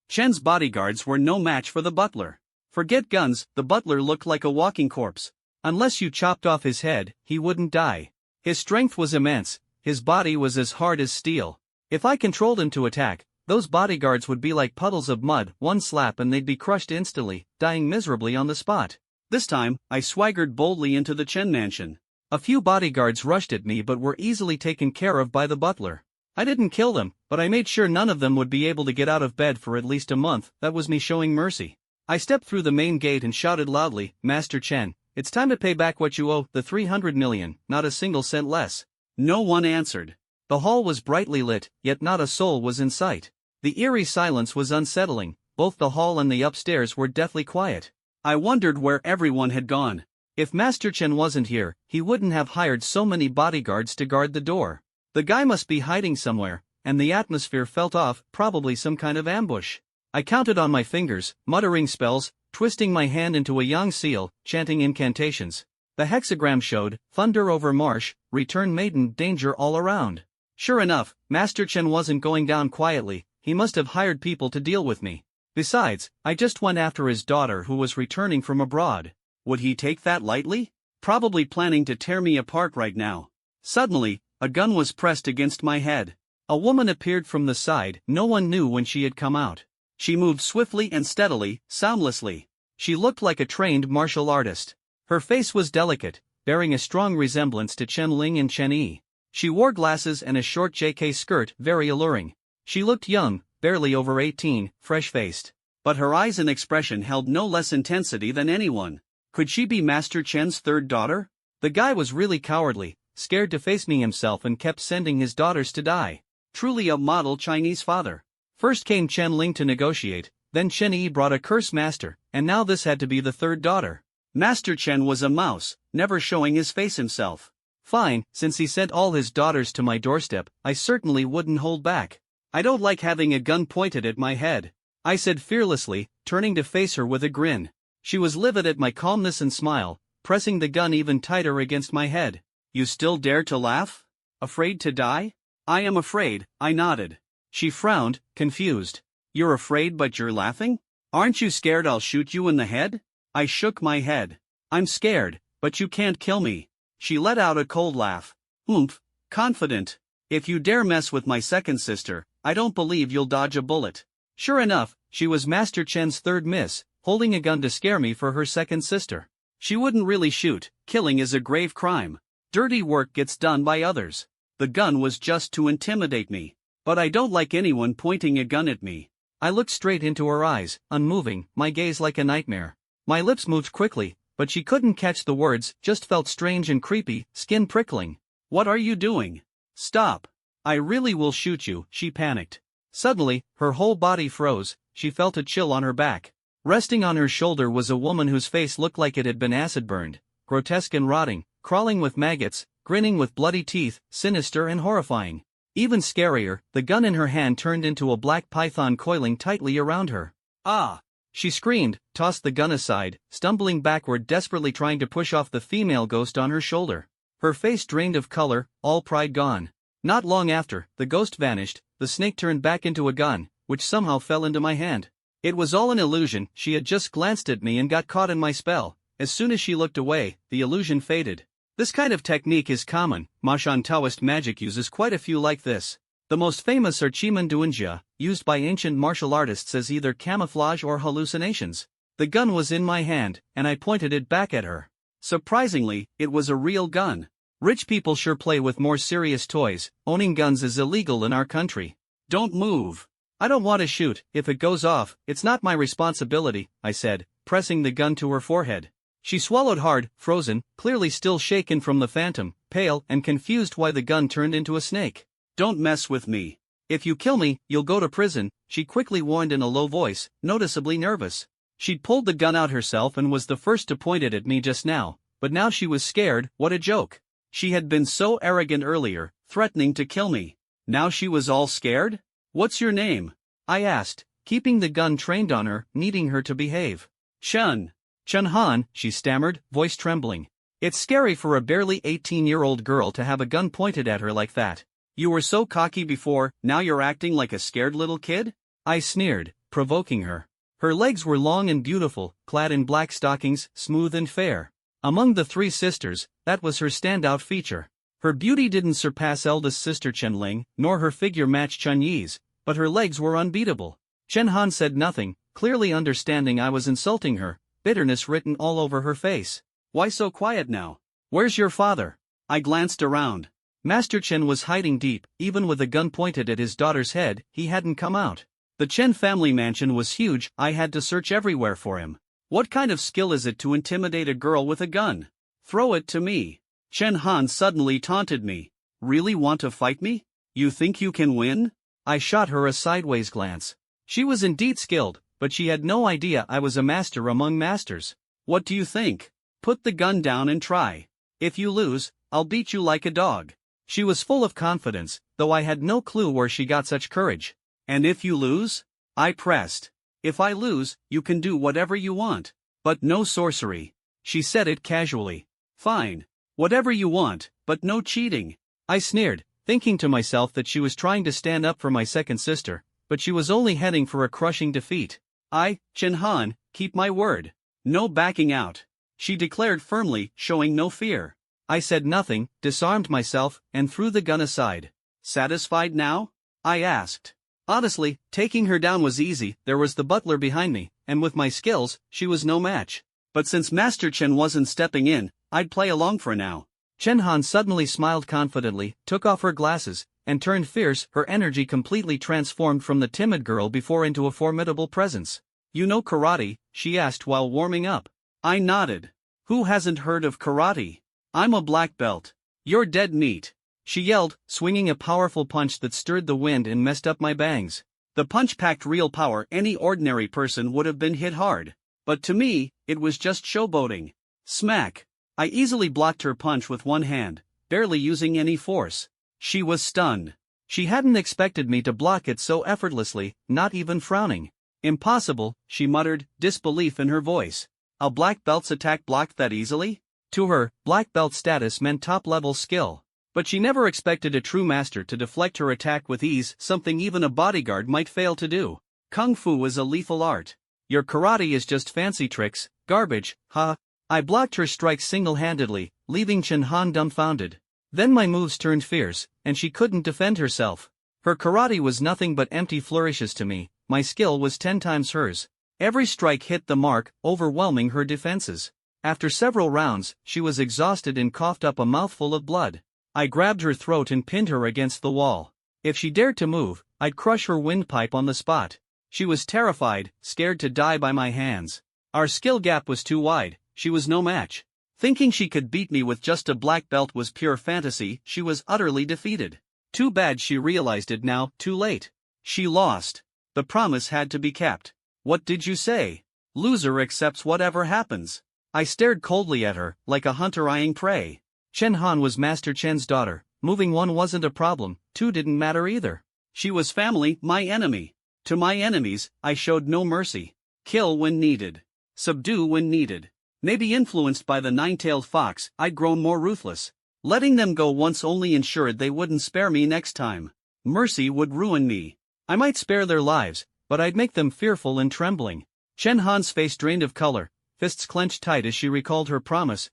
Chen's bodyguards were no match for the butler. Forget guns, the butler looked like a walking corpse. Unless you chopped off his head, he wouldn't die. His strength was immense, his body was as hard as steel. If I controlled him to attack, those bodyguards would be like puddles of mud, one slap and they'd be crushed instantly, dying miserably on the spot. This time, I swaggered boldly into the Chen mansion. A few bodyguards rushed at me but were easily taken care of by the butler. I didn't kill them, but I made sure none of them would be able to get out of bed for at least a month. That was me showing mercy. I stepped through the main gate and shouted loudly, "Master Chen, it's time to pay back what you owe, the 300 million, not a single cent less." No one answered. The hall was brightly lit, yet not a soul was in sight. The eerie silence was unsettling, both the hall and the upstairs were deathly quiet. I wondered where everyone had gone. If Master Chen wasn't here, he wouldn't have hired so many bodyguards to guard the door. The guy must be hiding somewhere, and the atmosphere felt off, probably some kind of ambush. I counted on my fingers, muttering spells, twisting my hand into a young seal, chanting incantations. The hexagram showed, thunder over marsh, return maiden, danger all around. Sure enough, Master Chen wasn't going down quietly, he must have hired people to deal with me. Besides, I just went after his daughter who was returning from abroad. Would he take that lightly? Probably planning to tear me apart right now. Suddenly, a gun was pressed against my head. A woman appeared from the side, no one knew when she had come out. She moved swiftly and steadily, soundlessly. She looked like a trained martial artist. Her face was delicate, bearing a strong resemblance to Chen Ling and Chen Yi. She wore glasses and a short JK skirt, very alluring. She looked young, barely over 18, fresh-faced. But her eyes and expression held no less intensity than anyone. Could she be Master Chen's third daughter? The guy was really cowardly, scared to face me himself and kept sending his daughters to die. Truly a model Chinese father. First came Chen Ling to negotiate, then Chen Yi brought a curse master, and now this had to be the third daughter. Master Chen was a mouse, never showing his face himself. Fine, since he sent all his daughters to my doorstep, I certainly wouldn't hold back. I don't like having a gun pointed at my head, I said fearlessly, turning to face her with a grin. She was livid at my calmness and smile, pressing the gun even tighter against my head. You still dare to laugh? Afraid to die? I am afraid, I nodded. She frowned, confused. You're afraid but you're laughing? Aren't you scared I'll shoot you in the head? I shook my head. I'm scared, but you can't kill me. She let out a cold laugh. Oomph, confident. If you dare mess with my second sister, I don't believe you'll dodge a bullet. Sure enough, she was Master Chen's third miss, holding a gun to scare me for her second sister. She wouldn't really shoot, killing is a grave crime. Dirty work gets done by others. The gun was just to intimidate me. But I don't like anyone pointing a gun at me. I looked straight into her eyes, unmoving, my gaze like a nightmare. My lips moved quickly, but she couldn't catch the words, just felt strange and creepy, skin prickling. What are you doing? Stop. I really will shoot you, she panicked. Suddenly, her whole body froze, she felt a chill on her back. Resting on her shoulder was a woman whose face looked like it had been acid burned, grotesque and rotting, crawling with maggots, grinning with bloody teeth, sinister and horrifying. Even scarier, the gun in her hand turned into a black python coiling tightly around her. Ah! She screamed, tossed the gun aside, stumbling backward desperately trying to push off the female ghost on her shoulder. Her face drained of color, all pride gone. Not long after, the ghost vanished, the snake turned back into a gun, which somehow fell into my hand. It was all an illusion, she had just glanced at me and got caught in my spell. As soon as she looked away, the illusion faded. This kind of technique is common, Mashan Taoist magic uses quite a few like this. The most famous are Chiman Duanjia, used by ancient martial artists as either camouflage or hallucinations. The gun was in my hand, and I pointed it back at her. Surprisingly, it was a real gun. Rich people sure play with more serious toys, owning guns is illegal in our country. Don't move. I don't want to shoot, if it goes off, it's not my responsibility, I said, pressing the gun to her forehead. She swallowed hard, frozen, clearly still shaken from the phantom, pale and confused why the gun turned into a snake. Don't mess with me. If you kill me, you'll go to prison, she quickly warned in a low voice, noticeably nervous. She'd pulled the gun out herself and was the first to point it at me just now, but now she was scared, what a joke. She had been so arrogant earlier, threatening to kill me. Now she was all scared? What's your name? I asked, keeping the gun trained on her, needing her to behave. Chen. Chen Han, she stammered, voice trembling. It's scary for a barely 18-year-old girl to have a gun pointed at her like that. You were so cocky before, now you're acting like a scared little kid? I sneered, provoking her. Her legs were long and beautiful, clad in black stockings, smooth and fair. Among the three sisters, that was her standout feature. Her beauty didn't surpass eldest sister Chenling, nor her figure match Chunyi's, but her legs were unbeatable. Chen Han said nothing, clearly understanding I was insulting her, bitterness written all over her face. Why so quiet now? Where's your father? I glanced around. Master Chen was hiding deep, even with a gun pointed at his daughter's head, he hadn't come out. The Chen family mansion was huge, I had to search everywhere for him. What kind of skill is it to intimidate a girl with a gun? Throw it to me. Chen Han suddenly taunted me. Really want to fight me? You think you can win? I shot her a sideways glance. She was indeed skilled, but she had no idea I was a master among masters. What do you think? Put the gun down and try. If you lose, I'll beat you like a dog. She was full of confidence, though I had no clue where she got such courage. And if you lose? I pressed. If I lose, you can do whatever you want. But no sorcery. She said it casually. Fine. Whatever you want, but no cheating. I sneered, thinking to myself that she was trying to stand up for my second sister, but she was only heading for a crushing defeat. I, Chen Han, keep my word. No backing out. She declared firmly, showing no fear. I said nothing, disarmed myself, and threw the gun aside. Satisfied now? I asked. Honestly, taking her down was easy, there was the butler behind me, and with my skills, she was no match. But since Master Chen wasn't stepping in, I'd play along for now. Chen Han suddenly smiled confidently, took off her glasses, and turned fierce, her energy completely transformed from the timid girl before into a formidable presence. You know karate? She asked while warming up. I nodded. Who hasn't heard of karate? I'm a black belt. You're dead meat. She yelled, swinging a powerful punch that stirred the wind and messed up my bangs. The punch packed real power, any ordinary person would have been hit hard. But to me, it was just showboating. Smack. I easily blocked her punch with one hand, barely using any force. She was stunned. She hadn't expected me to block it so effortlessly, not even frowning. Impossible, she muttered, disbelief in her voice. A black belt's attack blocked that easily? To her, black belt status meant top-level skill. But she never expected a true master to deflect her attack with ease, something even a bodyguard might fail to do. Kung Fu is a lethal art. Your karate is just fancy tricks, garbage, huh? I blocked her strike single-handedly, leaving Chen Han dumbfounded. Then my moves turned fierce, and she couldn't defend herself. Her karate was nothing but empty flourishes to me, my skill was 10 times hers. Every strike hit the mark, overwhelming her defenses. After several rounds, she was exhausted and coughed up a mouthful of blood. I grabbed her throat and pinned her against the wall. If she dared to move, I'd crush her windpipe on the spot. She was terrified, scared to die by my hands. Our skill gap was too wide, she was no match. Thinking she could beat me with just a black belt was pure fantasy, she was utterly defeated. Too bad she realized it now, too late. She lost. The promise had to be kept. What did you say? Loser accepts whatever happens. I stared coldly at her, like a hunter eyeing prey. Chen Han was Master Chen's daughter, moving one wasn't a problem, two didn't matter either. She was family, my enemy. To my enemies, I showed no mercy. Kill when needed. Subdue when needed. Maybe influenced by the nine-tailed fox, I'd grown more ruthless. Letting them go once only ensured they wouldn't spare me next time. Mercy would ruin me. I might spare their lives, but I'd make them fearful and trembling. Chen Han's face drained of color, fists clenched tight as she recalled her promise.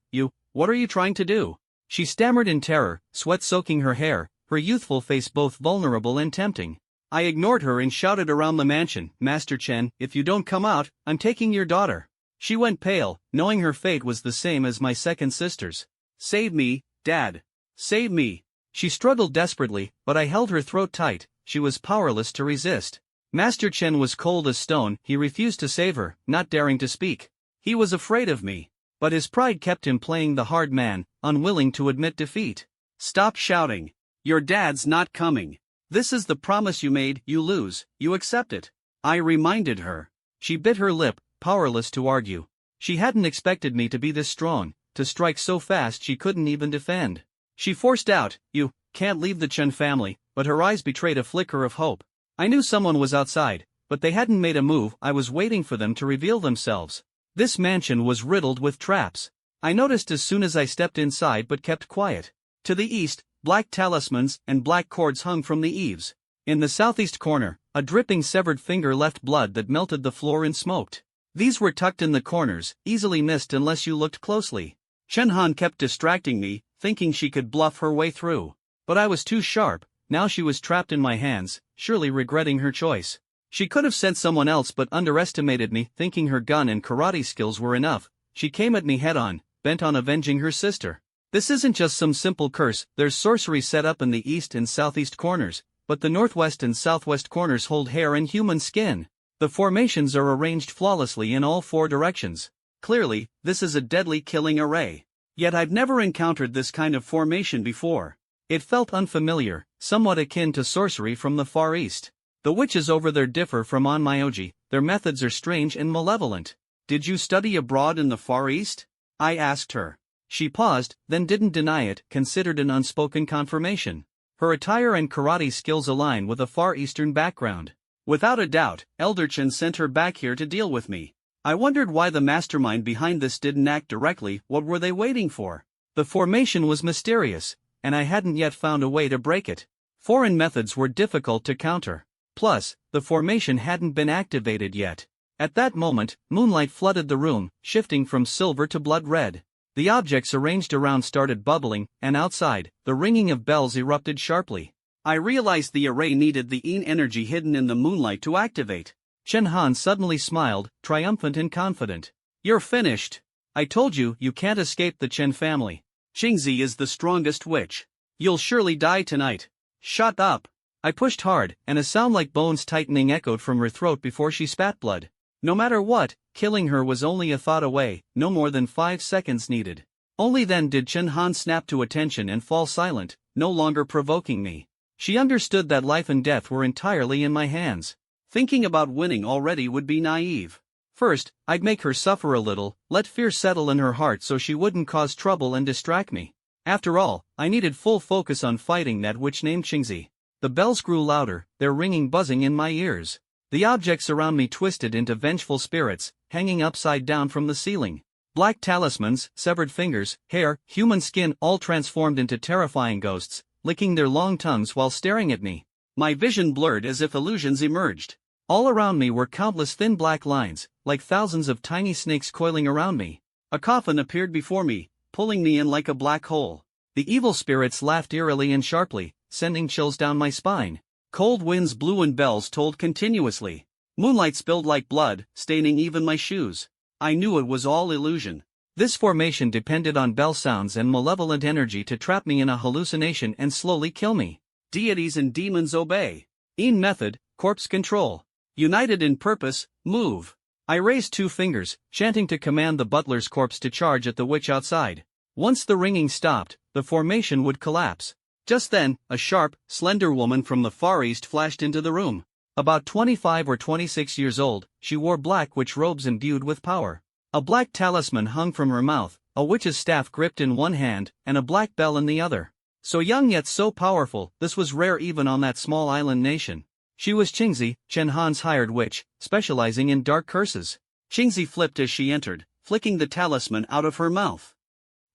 What are you trying to do? She stammered in terror, sweat soaking her hair, her youthful face both vulnerable and tempting. I ignored her and shouted around the mansion, Master Chen, if you don't come out, I'm taking your daughter. She went pale, knowing her fate was the same as my second sister's. Save me, Dad. Save me. She struggled desperately, but I held her throat tight, she was powerless to resist. Master Chen was cold as stone, he refused to save her, not daring to speak. He was afraid of me. But his pride kept him playing the hard man, unwilling to admit defeat. Stop shouting. Your dad's not coming. This is the promise you made, you lose, you accept it. I reminded her. She bit her lip, powerless to argue. She hadn't expected me to be this strong, to strike so fast she couldn't even defend. She forced out, you can't leave the Chen family, but her eyes betrayed a flicker of hope. I knew someone was outside, but they hadn't made a move, I was waiting for them to reveal themselves. This mansion was riddled with traps. I noticed as soon as I stepped inside but kept quiet. To the east, black talismans and black cords hung from the eaves. In the southeast corner, A dripping severed finger left blood that melted the floor and smoked. These were tucked in the corners, easily missed unless you looked closely. Chen Han kept distracting me, thinking she could bluff her way through. But I was too sharp. Now she was trapped in my hands, surely regretting her choice. She could have sent someone else but underestimated me, thinking her gun and karate skills were enough. She came at me head-on, bent on avenging her sister. This isn't just some simple curse, there's sorcery set up in the east and southeast corners, but the northwest and southwest corners hold hair and human skin. The formations are arranged flawlessly in all four directions. Clearly, this is a deadly killing array. Yet I've never encountered this kind of formation before. It felt unfamiliar, somewhat akin to sorcery from the Far East. The witches over there differ from Onmyoji, their methods are strange and malevolent. Did you study abroad in the Far East? I asked her. She paused, then didn't deny it, considered an unspoken confirmation. Her attire and karate skills align with a Far Eastern background. Without a doubt, Elder Chen sent her back here to deal with me. I wondered why the mastermind behind this didn't act directly. What were they waiting for? The formation was mysterious, and I hadn't yet found a way to break it. Foreign methods were difficult to counter. Plus, the formation hadn't been activated yet. At that moment, moonlight flooded the room, shifting from silver to blood red. The objects arranged around started bubbling, and outside, the ringing of bells erupted sharply. I realized the array needed the Yin energy hidden in the moonlight to activate. Chen Han suddenly smiled, triumphant and confident. You're finished. I told you, you can't escape the Chen family. Qingzi is the strongest witch. You'll surely die tonight. Shut up. I pushed hard, and a sound like bones tightening echoed from her throat before she spat blood. No matter what, killing her was only a thought away, no more than 5 seconds needed. Only then did Chen Han snap to attention and fall silent, no longer provoking me. She understood that life and death were entirely in my hands. Thinking about winning already would be naive. First, I'd make her suffer a little, let fear settle in her heart so she wouldn't cause trouble and distract me. After all, I needed full focus on fighting that witch named Qingzi. The bells grew louder, their ringing buzzing in my ears. The objects around me twisted into vengeful spirits, hanging upside down from the ceiling. Black talismans, severed fingers, hair, human skin all transformed into terrifying ghosts, licking their long tongues while staring at me. My vision blurred as if illusions emerged. All around me were countless thin black lines, like thousands of tiny snakes coiling around me. A coffin appeared before me, pulling me in like a black hole. The evil spirits laughed eerily and sharply, sending chills down my spine. Cold winds blew and bells tolled continuously. Moonlight spilled like blood, staining even my shoes. I knew it was all illusion. This formation depended on bell sounds and malevolent energy to trap me in a hallucination and slowly kill me. Deities and demons obey. Yin method, corpse control. United in purpose, move. I raised 2 fingers, chanting to command the butler's corpse to charge at the witch outside. Once the ringing stopped, the formation would collapse. Just then, a sharp, slender woman from the Far East flashed into the room. About 25 or 26 years old, she wore black witch robes imbued with power. A black talisman hung from her mouth, a witch's staff gripped in one hand, and a black bell in the other. So young yet so powerful, this was rare even on that small island nation. She was Qingzi, Chen Han's hired witch, specializing in dark curses. Qingzi flipped as she entered, flicking the talisman out of her mouth.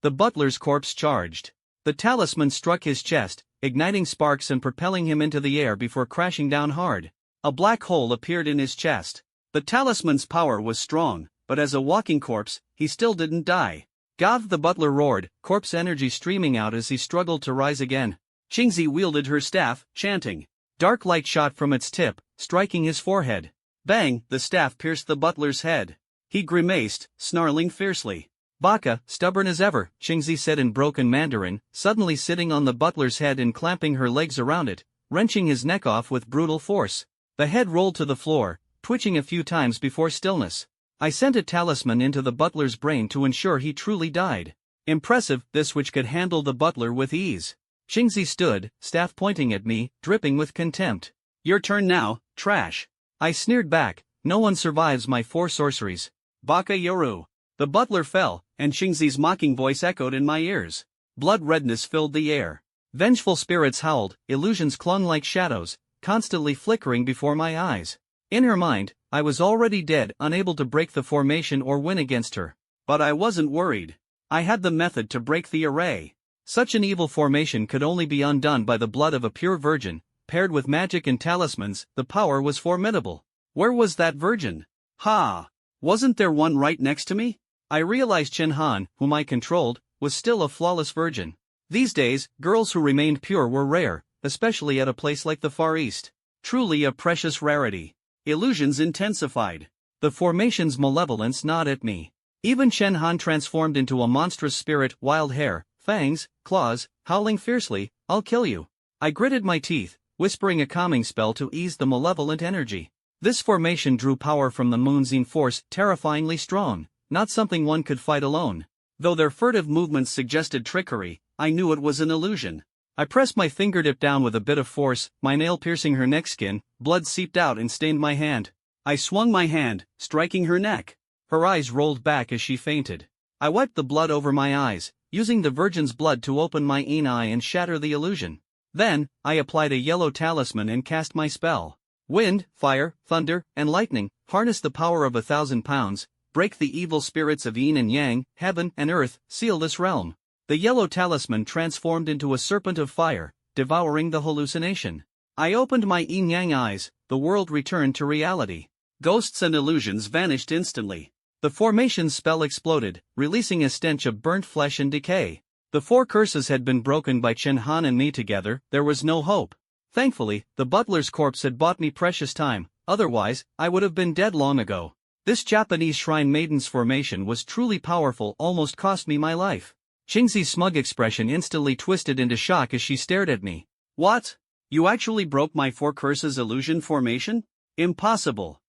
The butler's corpse charged. The talisman struck his chest, igniting sparks and propelling him into the air before crashing down hard. A black hole appeared in his chest. The talisman's power was strong, but as a walking corpse, he still didn't die. Gav the butler roared, corpse energy streaming out as he struggled to rise again. Qingzi wielded her staff, chanting. Dark light shot from its tip, striking his forehead. Bang, the staff pierced the butler's head. He grimaced, snarling fiercely. Baka, stubborn as ever, Qingzi said in broken Mandarin, suddenly sitting on the butler's head and clamping her legs around it, wrenching his neck off with brutal force. The head rolled to the floor, twitching a few times before stillness. I sent a talisman into the butler's brain to ensure he truly died. Impressive, this which could handle the butler with ease. Qingzi stood, staff pointing at me, dripping with contempt. Your turn now, trash. I sneered back, no one survives my 4 sorceries. Baka Yoru. The butler fell, and Qingzi's mocking voice echoed in my ears. Blood redness filled the air. Vengeful spirits howled, illusions clung like shadows, constantly flickering before my eyes. In her mind, I was already dead, unable to break the formation or win against her. But I wasn't worried. I had the method to break the array. Such an evil formation could only be undone by the blood of a pure virgin, paired with magic and talismans, the power was formidable. Where was that virgin? Ha! Wasn't there one right next to me? I realized Chen Han, whom I controlled, was still a flawless virgin. These days, girls who remained pure were rare, especially at a place like the Far East. Truly a precious rarity. Illusions intensified. The formation's malevolence gnawed at me. Even Chen Han transformed into a monstrous spirit, wild hair, fangs, claws, howling fiercely, "I'll kill you." I gritted my teeth, whispering a calming spell to ease the malevolent energy. This formation drew power from the moon's yin force, terrifyingly strong, not something one could fight alone. Though their furtive movements suggested trickery, I knew it was an illusion. I pressed my fingertip down with a bit of force, my nail piercing her neck skin, blood seeped out and stained my hand. I swung my hand, striking her neck. Her eyes rolled back as she fainted. I wiped the blood over my eyes, using the virgin's blood to open my yin eye and shatter the illusion. Then, I applied a yellow talisman and cast my spell. Wind, fire, thunder, and lightning, harness the power of 1,000 pounds, break the evil spirits of yin and yang, heaven and earth, seal this realm. The yellow talisman transformed into a serpent of fire, devouring the hallucination. I opened my yin-yang eyes, the world returned to reality. Ghosts and illusions vanished instantly. The formation's spell exploded, releasing a stench of burnt flesh and decay. The 4 curses had been broken by Chen Han and me together, there was no hope. Thankfully, the butler's corpse had bought me precious time, otherwise, I would have been dead long ago. This Japanese shrine maiden's formation was truly powerful, almost cost me my life. Qingzi's smug expression instantly twisted into shock as she stared at me. What? You actually broke my 4 curses illusion formation? Impossible.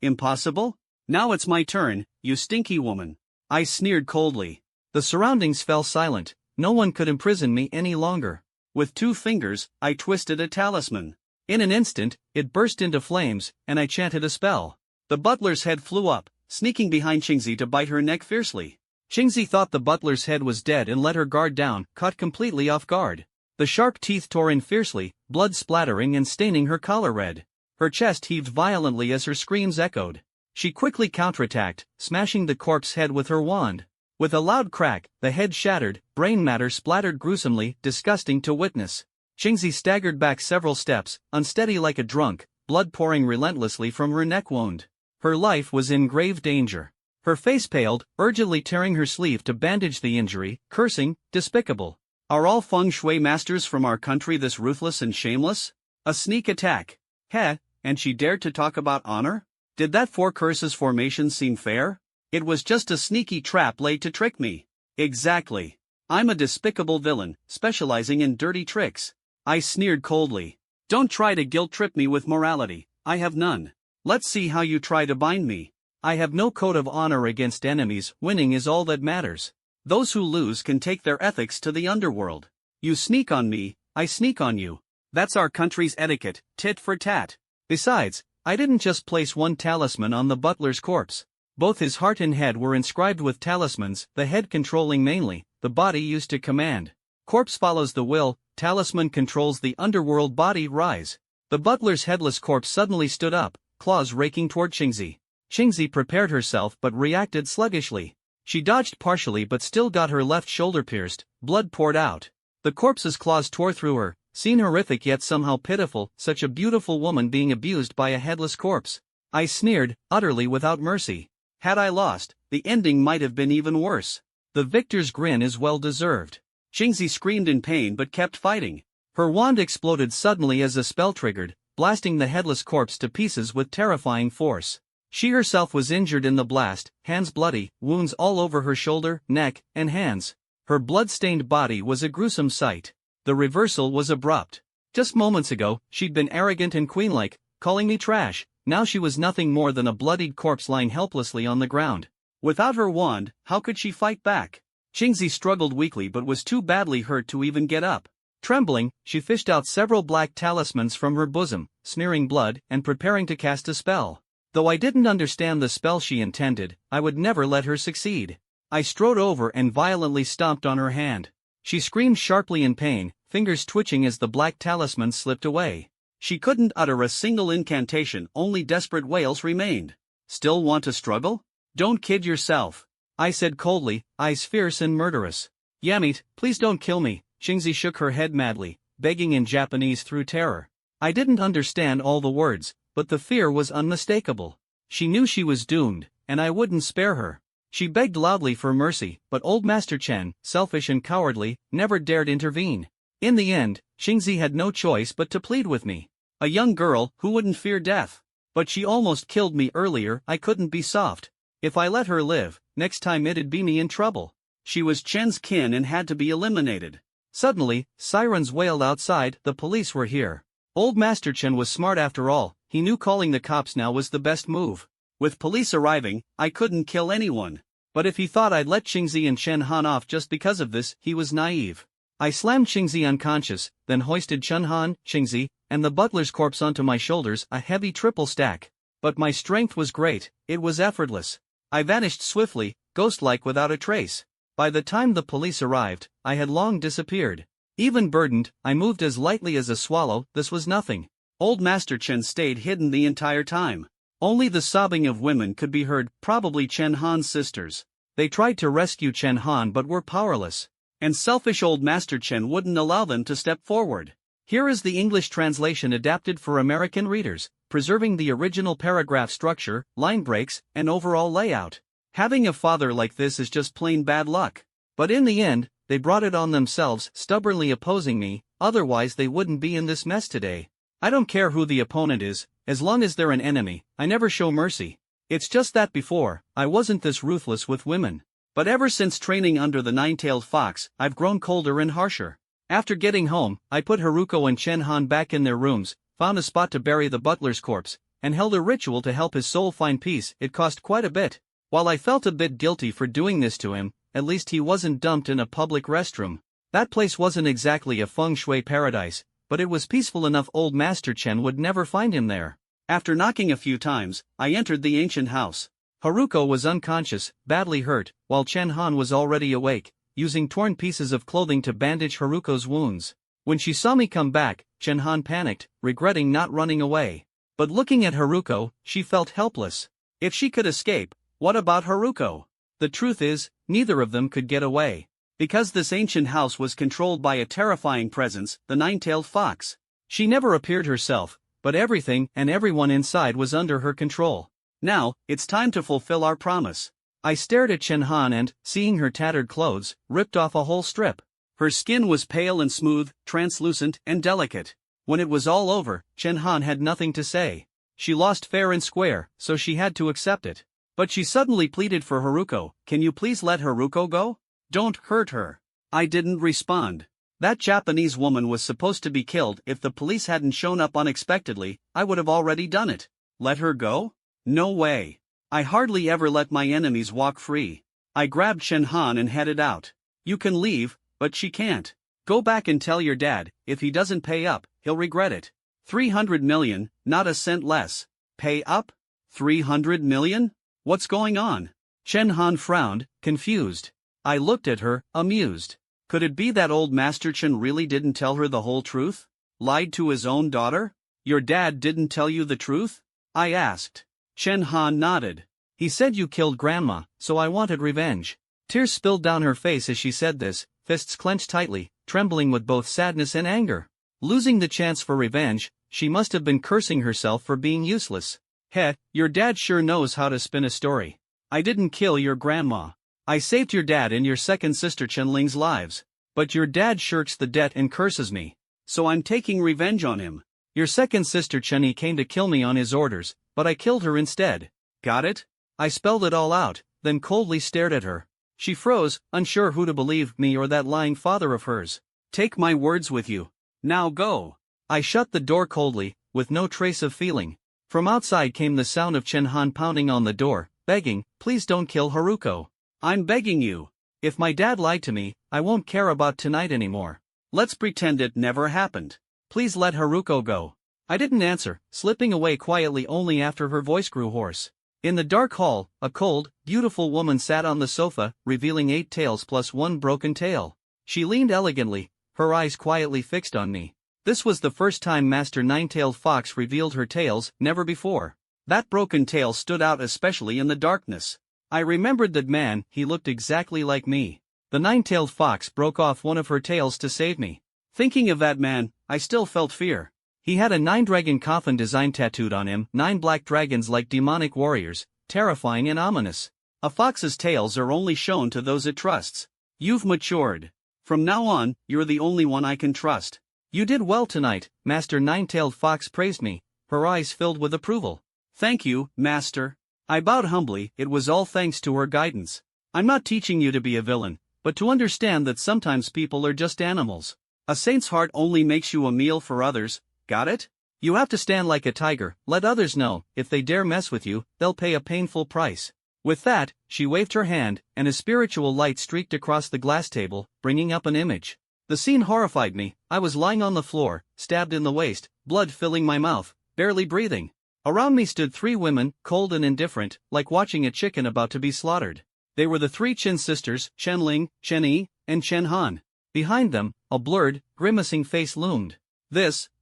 Impossible? Now it's my turn, you stinky woman. I sneered coldly. The surroundings fell silent, no one could imprison me any longer. With 2 fingers, I twisted a talisman. In an instant, it burst into flames, and I chanted a spell. The butler's head flew up, sneaking behind Qingzi to bite her neck fiercely. Qingzi thought the butler's head was dead and let her guard down, caught completely off guard. The sharp teeth tore in fiercely, blood splattering and staining her collar red. Her chest heaved violently as her screams echoed. She quickly counterattacked, smashing the corpse's head with her wand. With a loud crack, the head shattered, brain matter splattered gruesomely, disgusting to witness. Qingzi staggered back several steps, unsteady like a drunk, blood pouring relentlessly from her neck wound. Her life was in grave danger. Her face paled, urgently tearing her sleeve to bandage the injury, cursing, "Despicable. Are all Feng Shui masters from our country this ruthless and shameless? A sneak attack. Heh, and she dared to talk about honor? Did that 4 curses formation seem fair? It was just a sneaky trap laid to trick me. Exactly. I'm a despicable villain, specializing in dirty tricks." I sneered coldly. "Don't try to guilt-trip me with morality, I have none. Let's see how you try to bind me. I have no code of honor against enemies, winning is all that matters. Those who lose can take their ethics to the underworld. You sneak on me, I sneak on you. That's our country's etiquette, tit for tat." Besides, I didn't just place 1 talisman on the butler's corpse. Both his heart and head were inscribed with talismans, the head controlling mainly, the body used to command. Corpse follows the will, talisman controls the underworld body rise. The butler's headless corpse suddenly stood up, claws raking toward Qingzi. Qingzi prepared herself but reacted sluggishly. She dodged partially but still got her left shoulder pierced, blood poured out. The corpse's claws tore through her, scene horrific yet somehow pitiful, such a beautiful woman being abused by a headless corpse. I sneered, utterly without mercy. Had I lost, the ending might have been even worse. The victor's grin is well deserved. Qingzi screamed in pain but kept fighting. Her wand exploded suddenly as a spell triggered, blasting the headless corpse to pieces with terrifying force. She herself was injured in the blast, hands bloody, wounds all over her shoulder, neck, and hands. Her blood-stained body was a gruesome sight. The reversal was abrupt. Just moments ago, she'd been arrogant and queen-like, calling me trash. Now she was nothing more than a bloodied corpse lying helplessly on the ground. Without her wand, how could she fight back? Qingzi struggled weakly but was too badly hurt to even get up. Trembling, she fished out several black talismans from her bosom, smearing blood and preparing to cast a spell. Though I didn't understand the spell she intended, I would never let her succeed. I strode over and violently stomped on her hand. She screamed sharply in pain, fingers twitching as the black talisman slipped away. She couldn't utter a single incantation, only desperate wails remained. "Still want to struggle? Don't kid yourself," I said coldly, eyes fierce and murderous. "Yamit, please don't kill me." Qingzi shook her head madly, begging in Japanese through terror. I didn't understand all the words, but the fear was unmistakable. She knew she was doomed, and I wouldn't spare her. She begged loudly for mercy, but old Master Chen, selfish and cowardly, never dared intervene. In the end, Xingzi had no choice but to plead with me. A young girl who wouldn't fear death. But she almost killed me earlier. I couldn't be soft. If I let her live, next time it'd be me in trouble. She was Chen's kin and had to be eliminated. Suddenly, sirens wailed outside. The police were here. Old Master Chen was smart after all. He knew calling the cops now was the best move. With police arriving, I couldn't kill anyone. But if he thought I'd let Xingzi and Chen Han off just because of this, he was naive. I slammed Xingzi unconscious, then hoisted Chen Han, Xingzi, and the butler's corpse onto my shoulders, a heavy triple stack. But my strength was great, it was effortless. I vanished swiftly, ghost-like without a trace. By the time the police arrived, I had long disappeared. Even burdened, I moved as lightly as a swallow. This was nothing. Old Master Chen stayed hidden the entire time. Only the sobbing of women could be heard, probably Chen Han's sisters. They tried to rescue Chen Han but were powerless. And selfish old Master Chen wouldn't allow them to step forward. Here is the English translation adapted for American readers, preserving the original paragraph structure, line breaks, and overall layout. Having a father like this is just plain bad luck. But in the end, they brought it on themselves, stubbornly opposing me, otherwise they wouldn't be in this mess today. I don't care who the opponent is, as long as they're an enemy, I never show mercy. It's just that before, I wasn't this ruthless with women. But ever since training under the nine-tailed fox, I've grown colder and harsher. After getting home, I put Haruko and Chen Han back in their rooms, found a spot to bury the butler's corpse, and held a ritual to help his soul find peace. It cost quite a bit. While I felt a bit guilty for doing this to him, at least he wasn't dumped in a public restroom. That place wasn't exactly a Feng Shui paradise, but it was peaceful enough old Master Chen would never find him there. After knocking a few times, I entered the ancient house. Haruko was unconscious, badly hurt, while Chen Han was already awake, using torn pieces of clothing to bandage Haruko's wounds. When she saw me come back, Chen Han panicked, regretting not running away. But looking at Haruko, she felt helpless. If she could escape, what about Haruko? The truth is, neither of them could get away. Because this ancient house was controlled by a terrifying presence, the nine-tailed fox. She never appeared herself, but everything and everyone inside was under her control. Now, it's time to fulfill our promise. I stared at Chen Han and, seeing her tattered clothes, ripped off a whole strip. Her skin was pale and smooth, translucent and delicate. When it was all over, Chen Han had nothing to say. She lost fair and square, so she had to accept it. But she suddenly pleaded for Haruko. Can you please let Haruko go? Don't hurt her. I didn't respond. That Japanese woman was supposed to be killed. If the police hadn't shown up unexpectedly, I would have already done it. Let her go? No way. I hardly ever let my enemies walk free. I grabbed Chen Han and headed out. You can leave, but she can't. Go back and tell your dad, if he doesn't pay up, he'll regret it. 300 million, not a cent less. Pay up? 300 million? What's going on? Chen Han frowned, confused. I looked at her, amused. Could it be that old Master Chen really didn't tell her the whole truth? Lied to his own daughter? Your dad didn't tell you the truth? I asked. Chen Han nodded. He said you killed Grandma, so I wanted revenge. Tears spilled down her face as she said this, fists clenched tightly, trembling with both sadness and anger. Losing the chance for revenge, she must have been cursing herself for being useless. Heh, your dad sure knows how to spin a story. I didn't kill your grandma. I saved your dad and your second sister Chenling's lives. But your dad shirks the debt and curses me. So I'm taking revenge on him. Your second sister Chenny came to kill me on his orders, but I killed her instead. Got it? I spelled it all out, then coldly stared at her. She froze, unsure who to believe, me or that lying father of hers. Take my words with you. Now go. I shut the door coldly, with no trace of feeling. From outside came the sound of Chen Han pounding on the door, begging, please don't kill Haruko. I'm begging you. If my dad lied to me, I won't care about tonight anymore. Let's pretend it never happened. Please let Haruko go. I didn't answer, slipping away quietly only after her voice grew hoarse. In the dark hall, a cold, beautiful woman sat on the sofa, revealing 8 tails plus 1 broken tail. She leaned elegantly, her eyes quietly fixed on me. This was the first time Master Nine-Tailed Fox revealed her tails, never before. That broken tail stood out especially in the darkness. I remembered that man, he looked exactly like me. The Nine-Tailed Fox broke off one of her tails to save me. Thinking of that man, I still felt fear. He had a 9-dragon coffin design tattooed on him, 9 black dragons like demonic warriors, terrifying and ominous. A fox's tails are only shown to those it trusts. You've matured. From now on, you're the only one I can trust. You did well tonight, Master Nine-tailed Fox praised me, her eyes filled with approval. Thank you, Master. I bowed humbly, it was all thanks to her guidance. I'm not teaching you to be a villain, but to understand that sometimes people are just animals. A saint's heart only makes you a meal for others, got it? You have to stand like a tiger, let others know, if they dare mess with you, they'll pay a painful price. With that, she waved her hand, and a spiritual light streaked across the glass table, bringing up an image. The scene horrified me. I was lying on the floor, stabbed in the waist, blood filling my mouth, barely breathing. Around me stood 3 women, cold and indifferent, like watching a chicken about to be slaughtered. They were the 3 Qin sisters, Chen Ling, Chen Yi, and Chen Han. Behind them, a blurred, grimacing face loomed.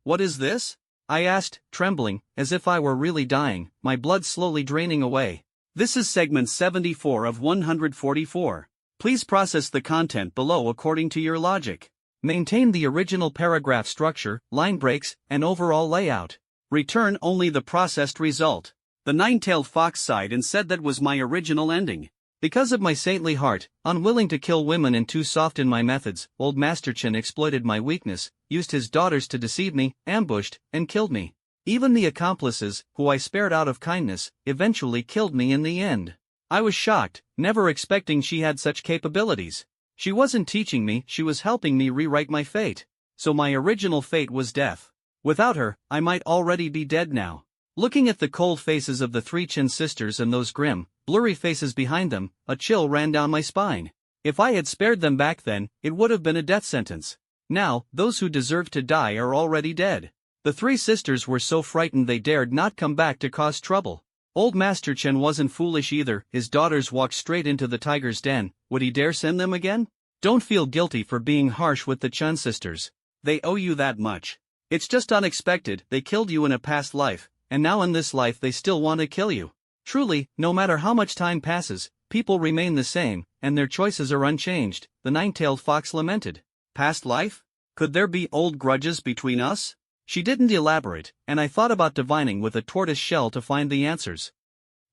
What is this? I asked, trembling, as if I were really dying, my blood slowly draining away. This is segment 74 of 144. Please process the content below according to your logic. Maintain the original paragraph structure, line breaks, and overall layout. Return only the processed result. The 9-tailed fox sighed and said that was my original ending. Because of my saintly heart, unwilling to kill women and too soft in my methods, old Master Chen exploited my weakness, used his daughters to deceive me, ambushed, and killed me. Even the accomplices, who I spared out of kindness, eventually killed me in the end. I was shocked, never expecting she had such capabilities. She wasn't teaching me, she was helping me rewrite my fate. So my original fate was death. Without her, I might already be dead now. Looking at the cold faces of the 3 Qin sisters and those grim, blurry faces behind them, a chill ran down my spine. If I had spared them back then, it would have been a death sentence. Now, those who deserved to die are already dead. The 3 sisters were so frightened they dared not come back to cause trouble. Old Master Chen wasn't foolish either, his daughters walked straight into the tiger's den, would he dare send them again? Don't feel guilty for being harsh with the Chen sisters. They owe you that much. It's just unexpected, they killed you in a past life, and now in this life they still want to kill you. Truly, no matter how much time passes, people remain the same, and their choices are unchanged, the 9-tailed fox lamented. Past life? Could there be old grudges between us? She didn't elaborate, and I thought about divining with a tortoise shell to find the answers.